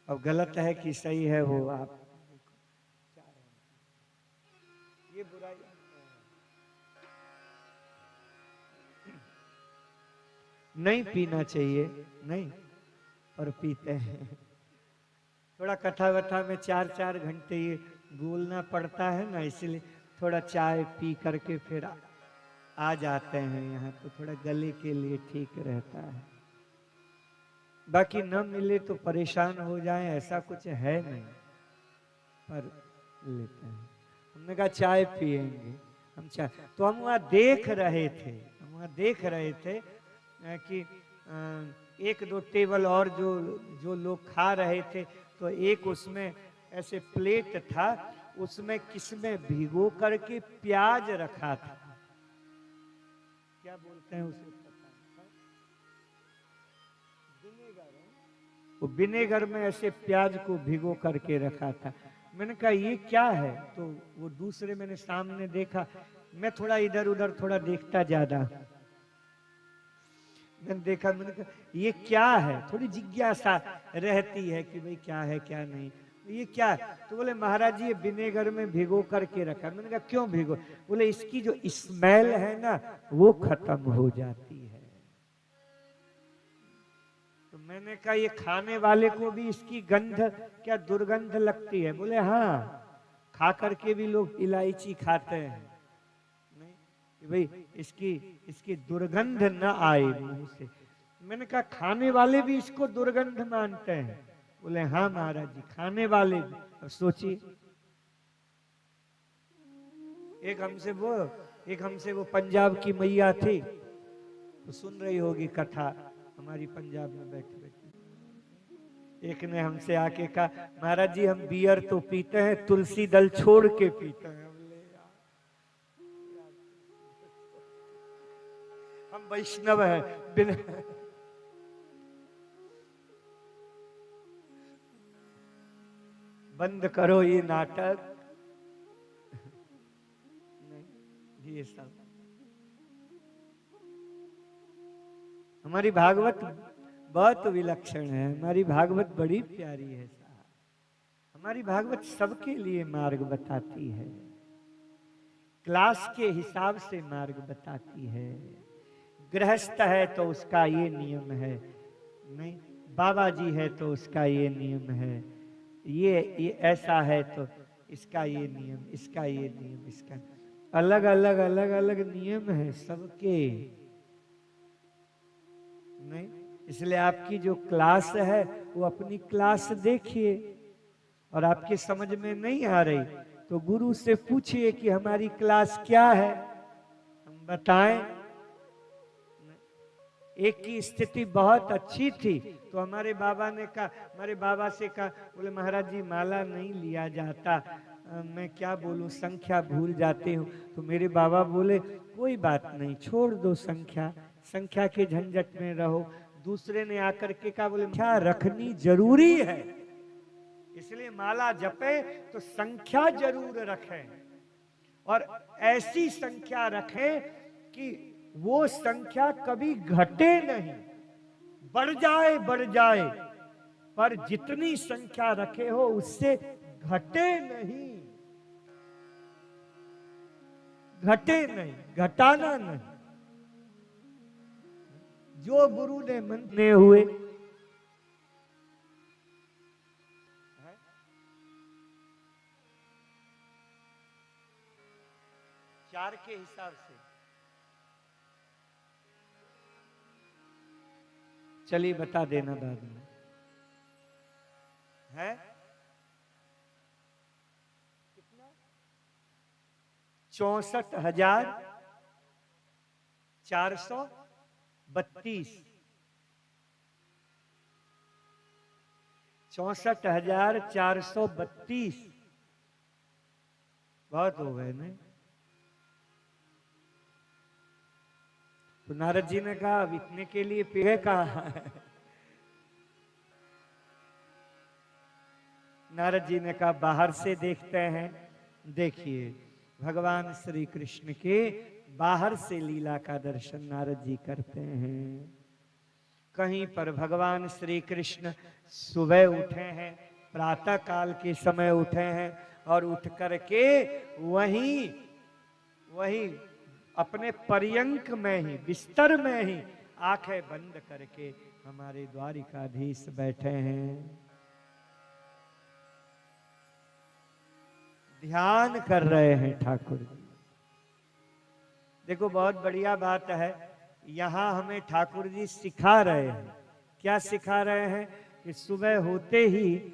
अब गलत है कि सही है वो आप, ये बुराई नहीं पीना चाहिए, नहीं, और पीते हैं। थोड़ा कथा वथा में 4-4 घंटे ये बोलना पड़ता है ना, इसलिए थोड़ा चाय पी करके फिर आ जाते हैं यहाँ, तो थोड़ा गले के लिए ठीक रहता है। बाकी न मिले तो परेशान हो जाए ऐसा कुछ है नहीं, पर लेते हैं। हमने कहा चाय पिएंगे, तो हम वहाँ देख रहे थे, कि एक दो टेबल और जो लोग खा रहे थे, तो एक उसमें ऐसे प्लेट था, उसमें किसमें भिगो करके प्याज रखा था, क्या बोलते हैं उसे, वो विनेगर में ऐसे प्याज को भिगो करके रखा था। मैंने कहा ये क्या है, तो वो दूसरे मैंने सामने देखा, मैं थोड़ा इधर उधर थोड़ा देखता ज्यादा, मैंने देखा, मैंने कहा ये क्या है, थोड़ी जिज्ञासा रहती है कि भाई क्या है क्या नहीं, ये क्या है, तो बोले महाराज जी ये विनेगर में भिगो करके रखा। मैंने कहा क्यों भिगो, बोले इसकी जो स्मेल है ना वो खत्म हो जाती है। तो मैंने कहा ये खाने वाले को भी इसकी गंध क्या दुर्गंध लगती है, बोले हाँ, खा करके भी लोग इलायची खाते हैं, नहीं कि भाई इसकी दुर्गंध न आए मुंह से। मैंने कहा खाने वाले भी इसको दुर्गंध मानते हैं, बोले हाँ महाराज जी खाने वाले भी। अब सोचिए, एक हमसे वो पंजाब की मैया थी, तो सुन रही होगी कथा हमारी पंजाब में बैठे बैठे, एक ने हमसे आके कहा महाराज जी हम बियर तो पीते हैं, तुलसी दल छोड़ के पीते हैं। हम वैष्णव हैं, बिना बंद करो ये नाटक, नहीं ये सब हमारी भागवत बहुत विलक्षण है, हमारी भागवत बड़ी प्यारी है साहब, हमारी भागवत सबके लिए मार्ग बताती है, क्लास के हिसाब से मार्ग बताती है। गृहस्थ है तो उसका ये नियम है, नहीं बाबा जी है तो उसका ये नियम है, ये ऐसा है तो इसका ये नियम, इसका ये नियम, इसका अलग अलग नियम है सबके, नहीं इसलिए आपकी जो क्लास है वो अपनी क्लास देखिए, और आपके समझ में नहीं आ रही तो गुरु से पूछिए कि हमारी क्लास क्या है, हम बताएं। एक की स्थिति बहुत अच्छी थी, तो हमारे बाबा से कहा, बोले महाराज जी माला नहीं लिया जाता, मैं क्या बोलूं संख्या भूल जाती हूँ। तो मेरे बाबा बोले कोई बात नहीं, छोड़ दो संख्या के झंझट में रहो। दूसरे ने आकर के कहा, बोले क्या रखनी जरूरी है, इसलिए माला जपे तो संख्या जरूर रखें, और ऐसी संख्या रखें कि वो संख्या कभी घटे नहीं, बढ़ जाए, पर जितनी संख्या रखे हो उससे घटे नहीं, घटाना नहीं। जो गुरु ने मन्ने हुए चार के हिसाब से, चलिए बता देना बाद में है कितना, 64,432, 64,432 बहुत हो गए नहीं। तो नारद जी ने कहा अब इतने के लिए पेड़ कहा है। नारद जी ने कहा बाहर से देखते हैं, देखिए भगवान श्री कृष्ण के बाहर से लीला का दर्शन नारद जी करते हैं। कहीं पर भगवान श्री कृष्ण सुबह उठे हैं, प्रातः काल के समय उठे हैं, और उठ करके वहीं अपने पर्यंक में ही, बिस्तर में ही आंखें बंद करके हमारे द्वारिकाधीश बैठे हैं, ध्यान कर रहे हैं ठाकुर जी। देखो बहुत बढ़िया बात है, यहां हमें ठाकुर जी सिखा रहे हैं। क्या सिखा रहे हैं कि सुबह होते ही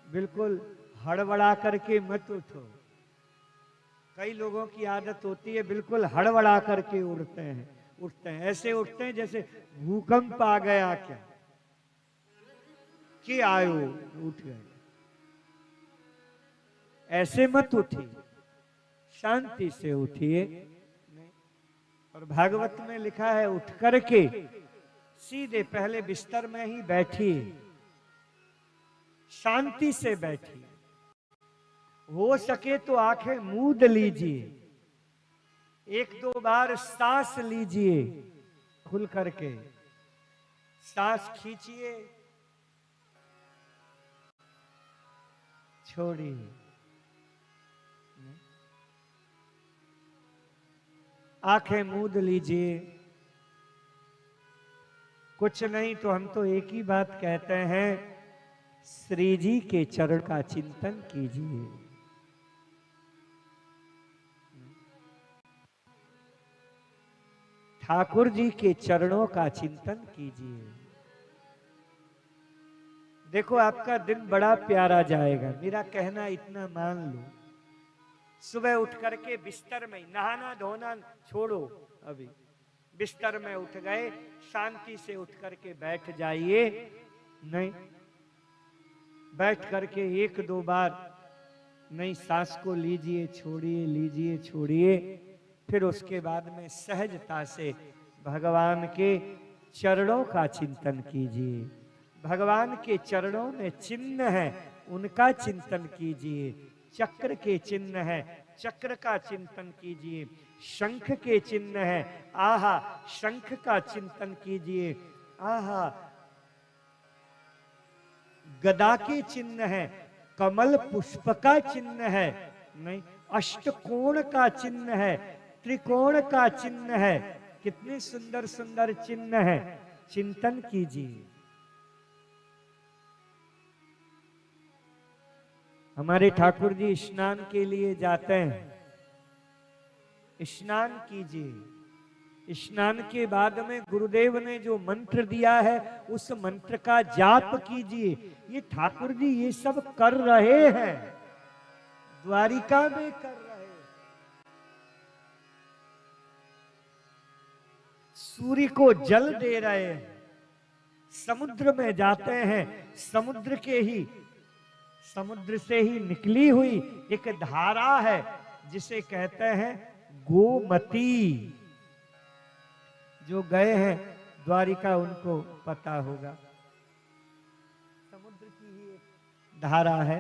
बिल्कुल हड़बड़ा करके मत उठो, कई लोगों की आदत होती है बिल्कुल हड़बड़ा करके उठते हैं, ऐसे उठते हैं जैसे भूकंप आ गया क्या कि आयो उठ गए। ऐसे मत उठिए, शांति से उठिए। और भागवत में लिखा है उठ करके सीधे पहले बिस्तर में ही बैठिए, शांति से बैठिए। हो सके तो आंखें मूंद लीजिए, एक दो बार सांस लीजिए, खुल करके सांस खींचिए, छोड़िए। आंखें मूंद लीजिए। कुछ नहीं तो हम तो एक ही बात कहते हैं, श्री जी के चरण का चिंतन कीजिए। ठाकुर जी के चरणों का चिंतन कीजिए। देखो आपका दिन बड़ा प्यारा जाएगा। मेरा कहना इतना मान लो, सुबह उठ करके बिस्तर में, नहाना धोना छोड़ो, अभी बिस्तर में उठ गए, शांति से उठ करके बैठ जाइए। नहीं, बैठ करके एक दो बार नहीं सांस को लीजिए, छोड़िए, लीजिए, छोड़िए। फिर उसके बाद में सहजता से भगवान के चरणों का चिंतन कीजिए। भगवान के चरणों में चिन्ह है, उनका चिंतन कीजिए। चक्र के चिन्ह है, चक्र का चिंतन कीजिए। शंख के चिन्ह है, आहा, शंख का चिंतन कीजिए। आहा, गदा के चिन्ह है, कमल पुष्प का चिन्ह है, नहीं, अष्टकोण का चिन्ह है, त्रिकोण का चिन्ह है। कितने सुंदर सुंदर चिन्ह है, चिंतन कीजिए। हमारे ठाकुर जी स्नान के लिए जाते हैं, स्नान कीजिए। स्नान के बाद में गुरुदेव ने जो मंत्र दिया है उस मंत्र का जाप कीजिए। ये ठाकुर जी ये सब कर रहे हैं, द्वारिका में कर रहे हैं। सूर्य को जल दे रहे हैं, समुद्र में जाते हैं, समुद्र से ही निकली हुई एक धारा है जिसे कहते हैं गोमती। जो गए हैं द्वारिका उनको पता होगा, समुद्र की ही एक धारा है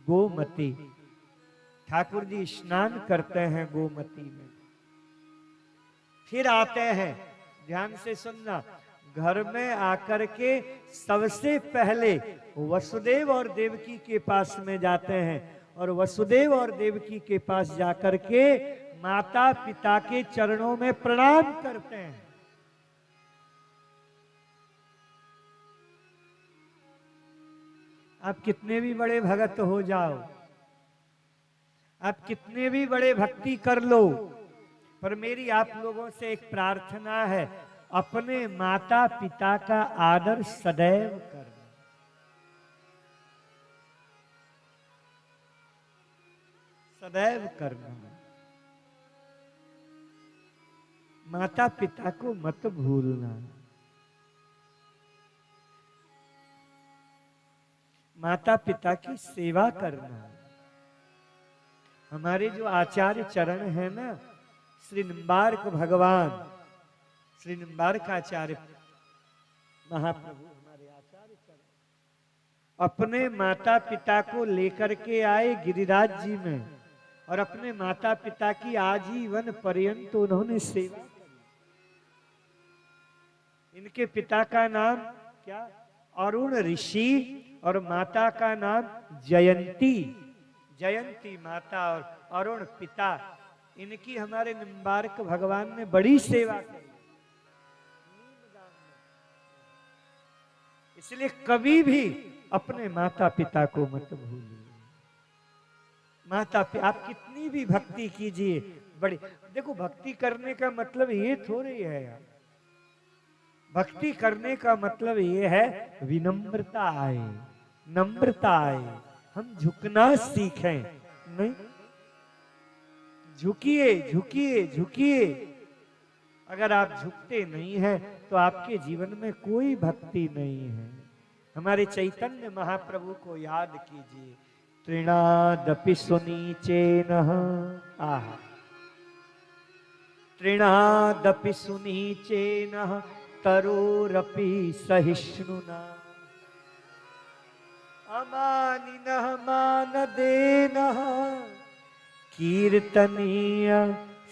गोमती। ठाकुर जी स्नान करते हैं गोमती में, फिर आते हैं, ध्यान से सुनना, घर में आकर के सबसे पहले वसुदेव और देवकी के पास में जाते हैं और वसुदेव और देवकी के पास जाकर के माता पिता के चरणों में प्रणाम करते हैं। आप कितने भी बड़े भगत हो जाओ, आप कितने भी बड़े भक्ति कर लो, पर मेरी आप लोगों से एक प्रार्थना है, अपने माता पिता का आदर सदैव करना। सदैव करना। माता पिता को मत भूलना। माता पिता की सेवा करना। हमारे जो आचार्य चरण है ना, श्री निम्बार्क भगवान, श्री निम्बार्क आचार्य महाप्रभु, हमारे आचार्य चरण अपने माता पिता को लेकर के आए गिरिराज जी में और अपने माता पिता की आजीवन पर्यंत उन्होंने सेवा की। इनके पिता का नाम क्या? अरुण ऋषि, और माता का नाम जयंती। जयंती माता और अरुण पिता, इनकी हमारे निम्बार्क भगवान ने बड़ी सेवा की। इसलिए कभी भी अपने माता पिता को मत भूलिए। माता पिता, आप कितनी भी भक्ति कीजिए, बड़ी, देखो भक्ति करने का मतलब ये थोड़ी है यार, भक्ति करने का मतलब ये है विनम्रता आए, नम्रता आए, हम झुकना सीखें, नहीं, झुकिए झुकिए झुकिए। अगर आप झुकते नहीं हैं तो आपके जीवन में कोई भक्ति नहीं है। हमारे चैतन्य महाप्रभु को याद कीजिए। तृणादपि सुनीचेन, आह, तृणादपि सुनीचेन तरोरपि सहिष्णुना, अमानिनः मानदेनः कीर्तनीय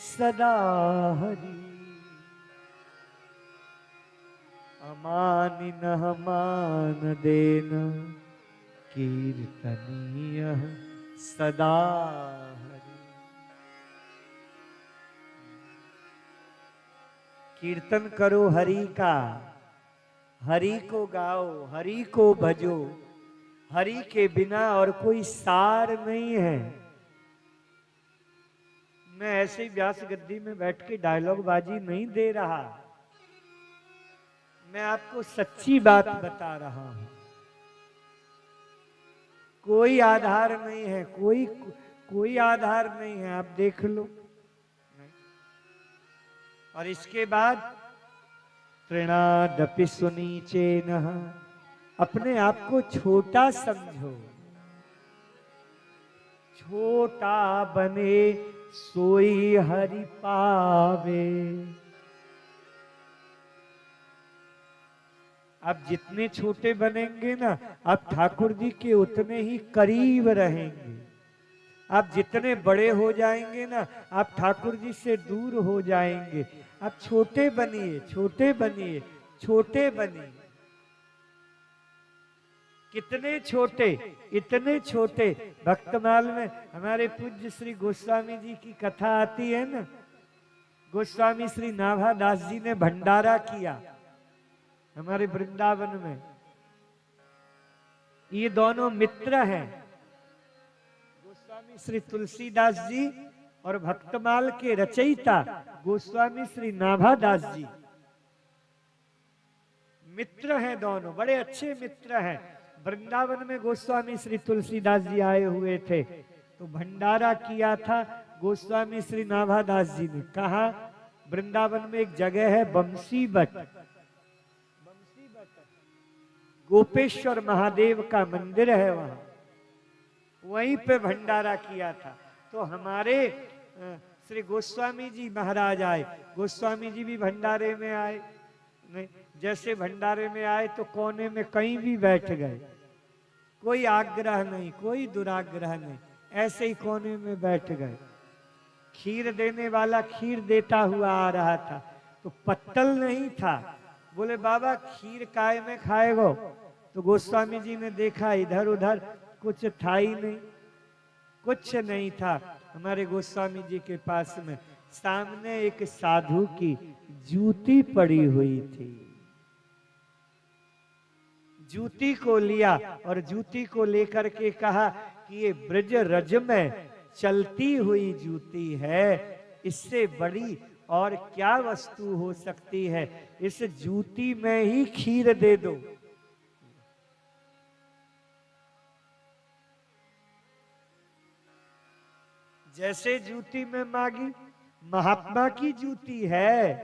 सदा हरि। अमानिनः मानदेन कीर्तनीय सदा हरि। कीर्तन करो हरि का, हरि को गाओ, हरि को भजो। हरि के बिना और कोई सार नहीं है। मैं ऐसे ही व्यास गद्दी में बैठ के डायलॉग बाजी नहीं दे रहा, मैं आपको सच्ची बात बता रहा हूं। कोई आधार नहीं है, कोई आधार नहीं है, आप देख लो। और इसके बाद तृणादपि सुनीचेनः, अपने आप को छोटा समझो। छोटा बने सोई हरि पावे। आप जितने छोटे बनेंगे ना, आप ठाकुर जी के उतने ही करीब रहेंगे। आप जितने बड़े हो जाएंगे ना, आप ठाकुर जी से दूर हो जाएंगे। आप छोटे बनिए, छोटे बनिए, छोटे बनिए। कितने छोटे, इतने छोटे। भक्तमाल में हमारे पूज्य श्री गोस्वामी जी की कथा आती है ना। गोस्वामी श्री नाभादास जी ने भंडारा किया हमारे वृंदावन में। ये दोनों मित्र हैं, गोस्वामी श्री तुलसीदास जी और भक्तमाल के रचयिता गोस्वामी श्री नाभादास जी। मित्र हैं दोनों, बड़े अच्छे मित्र हैं। वृंदावन में गोस्वामी श्री तुलसीदास जी आए हुए थे, तो भंडारा किया था गोस्वामी श्री नाभादास जी ने। कहा वृंदावन में एक जगह है बंसी बट, गोपेश्वर महादेव का मंदिर है वहां, वहीं पे भंडारा किया था। तो हमारे श्री गोस्वामी जी महाराज आए, गोस्वामी जी भी भंडारे में आए। नहीं, जैसे भंडारे में आए तो कोने में कहीं भी बैठ गए, कोई आग्रह नहीं, कोई दुराग्रह नहीं, ऐसे ही कोने में बैठ गए। खीर देने वाला खीर देता हुआ आ रहा था, तो पत्तल नहीं था। बोले बाबा खीर काय में खाएगो? तो गोस्वामी जी ने देखा इधर उधर, कुछ था ही नहीं, कुछ नहीं था। हमारे गोस्वामी जी के पास में सामने एक साधु की जूती पड़ी हुई थी। जूती को लिया और जूती को लेकर के कहा कि ये ब्रज रज में चलती हुई जूती है, इससे बड़ी और क्या वस्तु हो सकती है? इस जूती में ही खीर दे दो। जैसे जूती में मांगी, महात्मा की जूती है,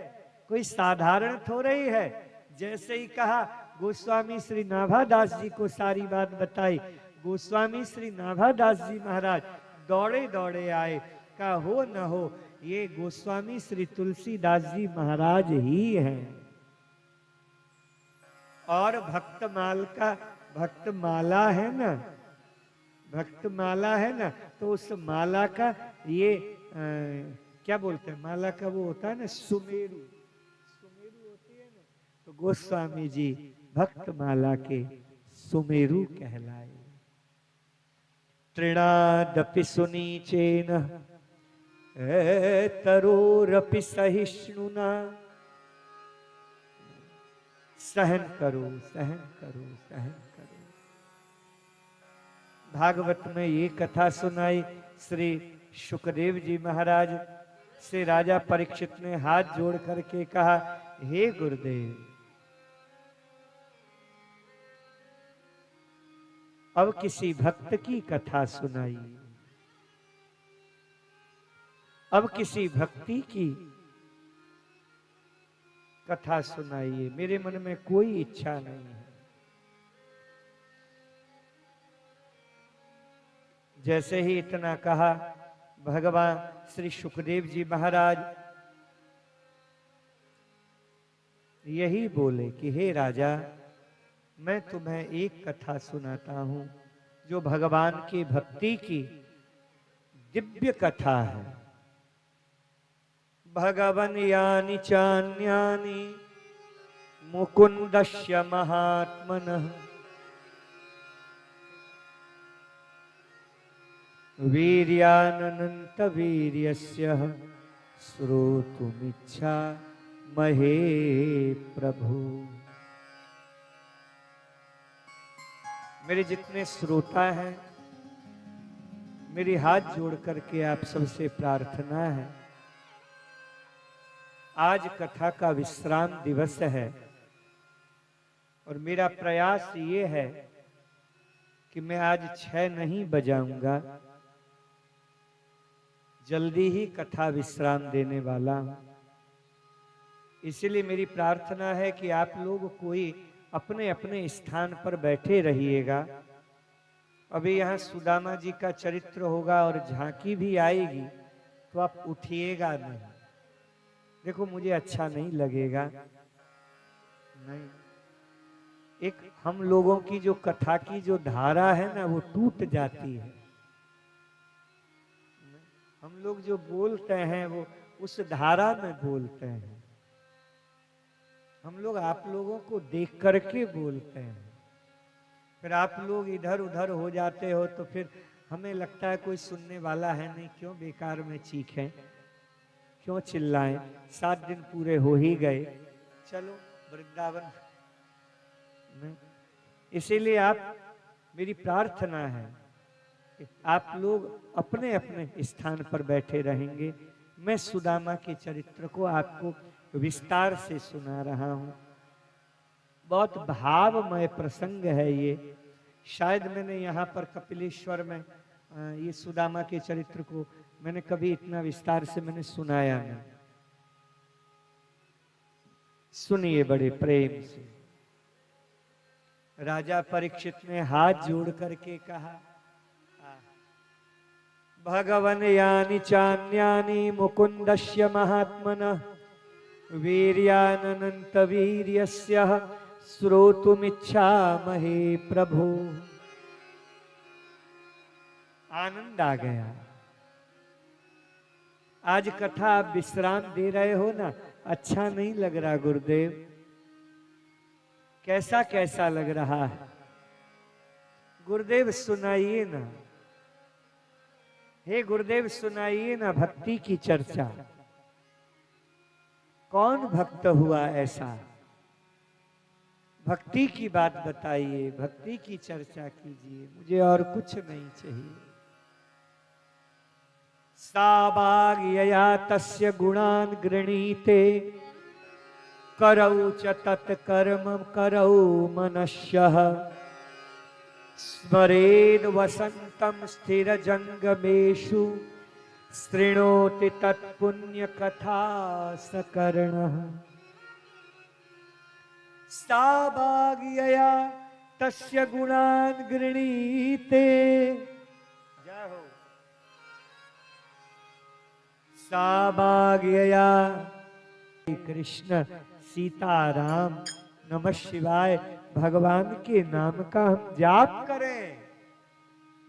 कोई साधारण थोड़ी है। जैसे ही कहा, गोस्वामी श्री नाभादास जी को सारी बात बताई। गोस्वामी श्री नाभादास जी महाराज दौड़े दौड़े आए। कहा हो न हो, ये गोस्वामी श्री तुलसीदास जी महाराज ही हैं। और भक्तमाला है ना, भक्तमाला है ना, तो उस माला का ये क्या बोलते हैं, माला का वो होता है ना सुमेरु, सुमेरु होती है ना, तो गोस्वामी जी भक्तमाला के सुमेरु कहलाए। तृणादपि सुनीचेन तरोरपि सहिष्णुना। सहन करो, सहन करो, सहन करो। भागवत में ये कथा सुनाई। श्री शुकदेव जी महाराज से राजा परीक्षित ने हाथ जोड़ करके कहा, हे गुरुदेव, अब किसी भक्त की कथा सुनाई। अब किसी भक्ति की कथा सुनाइए, मेरे मन में कोई इच्छा नहीं है। जैसे ही इतना कहा, भगवान श्री सुखदेव जी महाराज यही बोले कि हे राजा, मैं तुम्हें एक कथा सुनाता हूं जो भगवान की भक्ति की दिव्य कथा है। भगवन यानि चान्यानि मुकुंदस्य महात्मनः वीर्यानंत वीर्यस्य श्रोतुमिच्छा महे प्रभु। मेरे जितने श्रोता हैं, मेरी हाथ जोड़ करके आप सबसे प्रार्थना है, आज कथा का विश्राम दिवस है और मेरा प्रयास ये है कि मैं आज 6 नहीं बजाऊंगा, जल्दी ही कथा विश्राम देने वाला हूं। इसलिए मेरी प्रार्थना है कि आप लोग कोई अपने अपने स्थान पर बैठे रहिएगा। अभी यहाँ सुदामा जी का चरित्र होगा और झांकी भी आएगी, तो आप उठिएगा नहीं। देखो मुझे अच्छा नहीं लगेगा, नहीं। एक हम लोगों की जो कथा की जो धारा है ना, वो टूट जाती है। हम लोग जो बोलते हैं वो उस धारा में बोलते हैं। हम लोग आप लोगों को देख करके बोलते हैं, फिर आप लोग इधर उधर हो जाते हो तो फिर हमें लगता है कोई सुनने वाला है नहीं, क्यों बेकार में चीखें, क्यों चिल्लाएं। 7 दिन पूरे हो ही गए, चलो वृंदावन। इसीलिए आप, मेरी प्रार्थना है आप लोग अपने अपने स्थान पर बैठे रहेंगे। मैं सुदामा के चरित्र को आपको विस्तार से सुना रहा हूं। बहुत भावमय प्रसंग है ये। शायद मैंने यहाँ पर कपिलेश्वर में ये सुदामा के चरित्र को मैंने कभी इतना विस्तार से मैंने सुनाया नहीं। सुनिए बड़े प्रेम से। राजा परीक्षित ने हाथ जोड़ करके कहा, भगवन यानि चान्यानि मुकुंदस्य महात्मनः वीर्यानंत वीर्यस्य श्रोतुमिच्छामहे प्रभु। आनंद आ गया। आज कथा आप विश्राम दे रहे हो ना, अच्छा नहीं लग रहा गुरुदेव? कैसा कैसा लग रहा है? गुरुदेव सुनाइए ना, हे गुरुदेव सुनाइए ना भक्ति की चर्चा। कौन भक्त हुआ ऐसा? भक्ति की बात बताइए, भक्ति की चर्चा कीजिए, मुझे और कुछ नहीं चाहिए। साभाग्यया तस्य गुणान् गृणीते करौ च तत्कर्म करौ मनश्यः स्मरेद वसंतम स्थिर जंगमेषु शृणोति तत्पुण्य कथा सकर्णः। साभाग्यया तस्य गुणान् गृणीते, जय हो। साभाग्यया, कृष्ण सीताराम नमः शिवाय भगवान के नाम का हम जाप करें।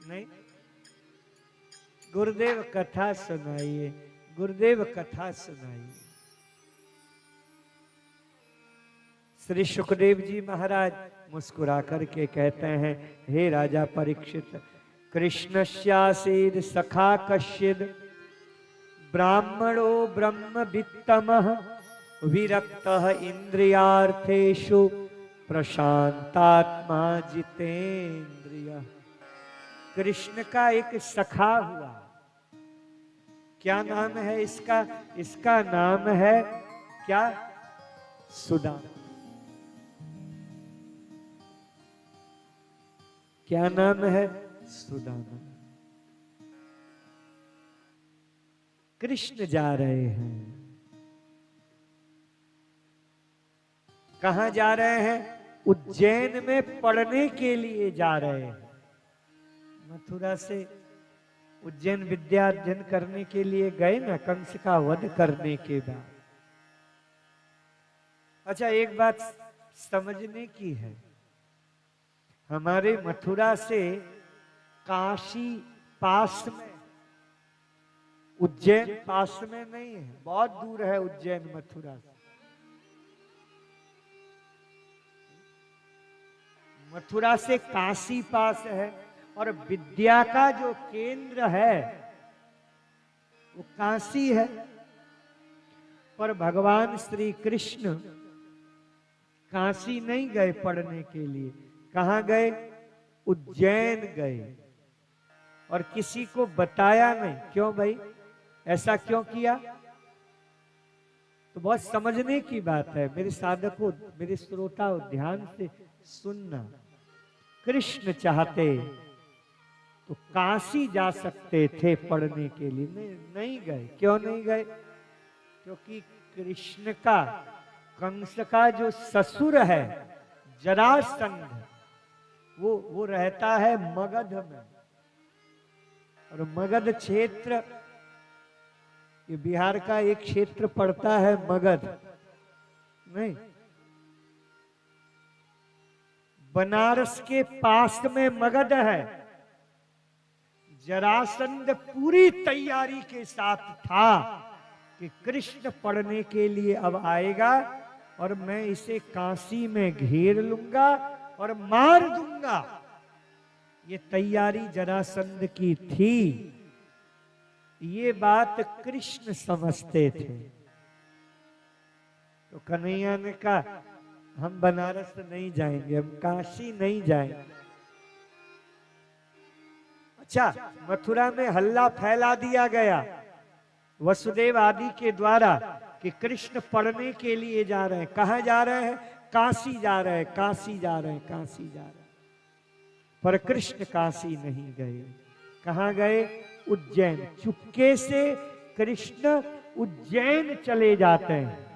नहीं, गुरुदेव कथा सुनाइए, गुरुदेव कथा सुनाइए। श्री सुखदेव जी महाराज मुस्कुरा करके कहते हैं, हे राजा परीक्षित, कृष्णस्यासीद सखा कश्चिद ब्राह्मणो ब्रह्मवित्तमः विरक्तः इंद्रियार्थेषु प्रशांतात्मा जितेंद्रिय। कृष्ण का एक सखा हुआ। क्या नाम है इसका? इसका नाम है क्या? सुदामा। क्या नाम है? सुदामा। कृष्ण जा रहे हैं। कहां जा रहे हैं? उज्जैन में पढ़ने के लिए जा रहे हैं। मथुरा से उज्जैन विद्यार्जन करने के लिए गए ना, कंस का वध करने के बाद। अच्छा, एक बात समझने की है, हमारे मथुरा से काशी पास में, उज्जैन पास में नहीं है, बहुत दूर है उज्जैन मथुरा से। मथुरा से काशी पास है और विद्या का जो केंद्र है वो काशी है। पर भगवान श्री कृष्ण काशी नहीं गए पढ़ने के लिए। कहां गए? उज्जैन गए। और किसी को बताया नहीं। क्यों भाई, ऐसा क्यों किया? तो बहुत समझने की बात है मेरे साधकों, मेरे श्रोताओ, ध्यान से सुनना। कृष्ण चाहते तो काशी जा सकते थे पढ़ने के लिए, नहीं गए। क्यों नहीं गए? क्योंकि कृष्ण का, कंस का जो ससुर है जरासंध, वो रहता है मगध में। और मगध क्षेत्र, ये बिहार का एक क्षेत्र पड़ता है मगध, नहीं, बनारस के पास में मगध है। जरासंध पूरी तैयारी के साथ था कि कृष्ण पढ़ने के लिए अब आएगा और मैं इसे काशी में घेर लूंगा और मार दूंगा। ये तैयारी जरासंध की थी। ये बात कृष्ण समझते थे। तो कन्हैया ने कहा हम बनारस नहीं जाएंगे, हम काशी नहीं जाएंगे। अच्छा, मथुरा में हल्ला फैला दिया गया वसुदेव आदि के द्वारा कि कृष्ण पढ़ने के लिए जा रहे हैं। कहां जा रहे हैं? काशी जा रहे हैं, काशी जा रहे हैं, काशी जा रहे हैं। पर कृष्ण काशी नहीं गए। कहां गए? उज्जैन। चुपके से कृष्ण उज्जैन चले जाते हैं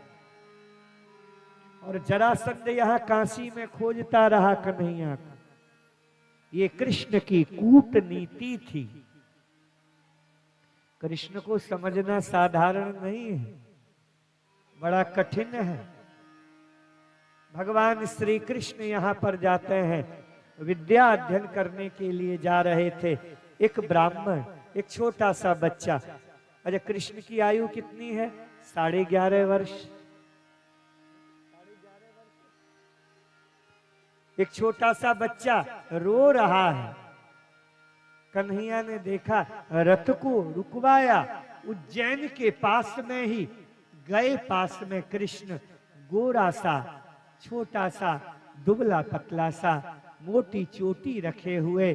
और जरासंध यहां काशी में खोजता रहा कन्हैया को। ये कृष्ण की कूटनीति थी। कृष्ण को समझना साधारण नहीं है, बड़ा कठिन है। भगवान श्री कृष्ण यहां पर जाते हैं, विद्या अध्ययन करने के लिए जा रहे थे। एक ब्राह्मण, एक छोटा सा बच्चा। अच्छा, कृष्ण की आयु कितनी है? 11.5 वर्ष। एक छोटा सा बच्चा रो रहा है। कन्हैया ने देखा, रथ को रुकवाया। उज्जैन के पास में ही गए, पास में कृष्ण, गोरा सा, छोटा सा, दुबला पतला सा, मोटी चोटी रखे हुए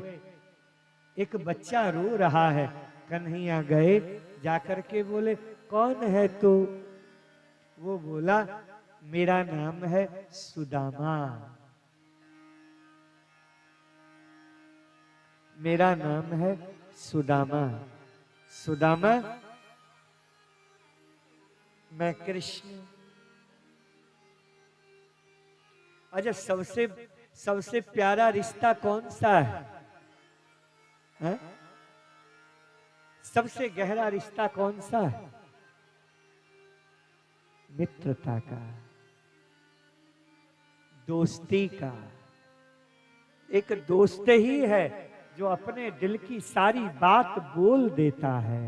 एक बच्चा रो रहा है। कन्हैया गए, जाकर के बोले कौन है तू? वो बोला मेरा नाम है सुदामा, मेरा नाम है सुदामा। सुदामा, मैं कृष्ण। अच्छा, सबसे प्यारा रिश्ता कौन सा है? सबसे गहरा रिश्ता कौन सा है? मित्रता का, दोस्ती का। एक दोस्त ही है जो अपने दिल की सारी बात बोल देता है।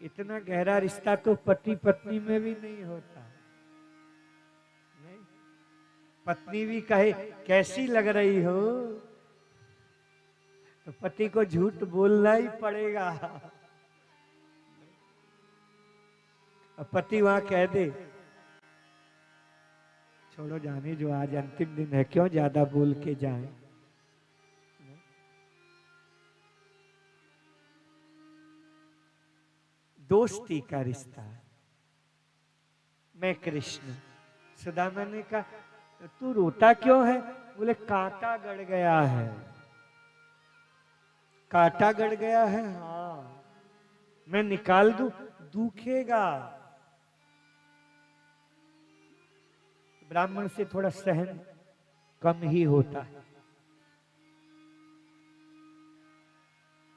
इतना गहरा रिश्ता तो पति पत्नी में भी नहीं होता। नहीं, पत्नी भी कहे कैसी लग रही हो, तो पति को झूठ बोलना ही पड़ेगा। पति वहां कह दे छोड़ो जाने, जो आज अंतिम दिन है, क्यों ज्यादा बोल के जाए। दोस्ती का रिश्ता। मैं कृष्ण। सुदामा ने कहा तू रोता क्यों है? बोले कांटा गड़ गया है। कांटा गड़ गया है? हाँ। मैं निकाल दूं, दुखेगा। ब्राह्मण से थोड़ा सहन कम ही होता है।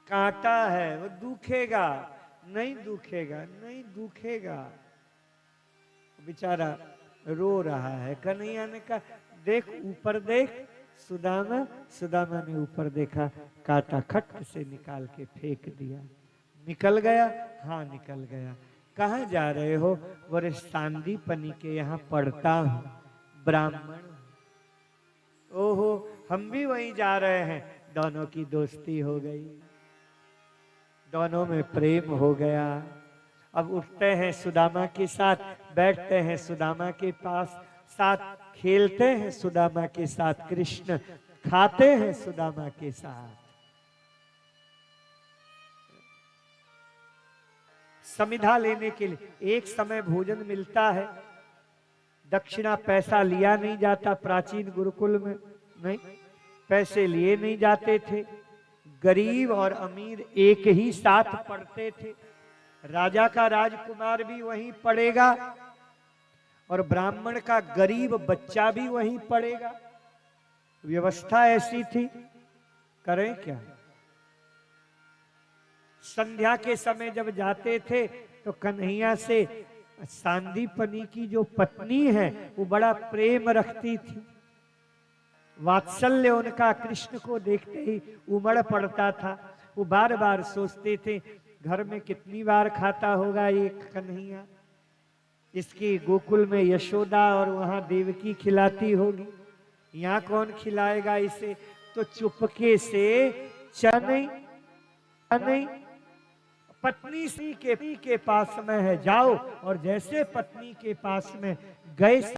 कांटा है, वो दुखेगा, नहीं दुखेगा, नहीं दुखेगा। बेचारा रो रहा है। कन्हैया ने कहा, देख ऊपर देख। सुदामा, सुदामा ने ऊपर देखा, कांटा खट से निकाल के फेंक दिया। निकल गया? हाँ निकल गया। कहाँ जा रहे हो? बोले सांदीपनी के यहाँ पढ़ता हूँ, ब्राह्मण। ओहो, हम भी वहीं जा रहे हैं। दोनों की दोस्ती हो गई, दोनों में प्रेम हो गया। अब उठते हैं सुदामा के साथ, बैठते हैं सुदामा के पास, साथ खेलते हैं सुदामा के साथ कृष्ण, खाते हैं सुदामा के साथ। समिधा लेने के लिए एक समय भोजन मिलता है, दक्षिणा पैसा लिया नहीं जाता। प्राचीन गुरुकुल में नहीं, पैसे लिए नहीं जाते थे। गरीब और अमीर एक ही साथ पढ़ते थे। राजा का राजकुमार भी वहीं पढ़ेगा और ब्राह्मण का गरीब बच्चा भी वहीं पढ़ेगा। व्यवस्था ऐसी थी, करें क्या। संध्या के समय जब जाते थे तो कन्हैया से सांदीपनी की जो पत्नी है वो बड़ा प्रेम रखती थी। वात्सल्य उनका कृष्ण को देखते ही उमड़ पड़ता था। वो बार बार सोचते थे, घर में कितनी बार खाता होगा ये कन्हैया। इसकी गोकुल में यशोदा और वहां देवकी खिलाती होगी, यहाँ कौन खिलाएगा इसे। तो चुपके से चने पत्नी सी के पास में है, जाओ। और जैसे पत्नी के पास में गए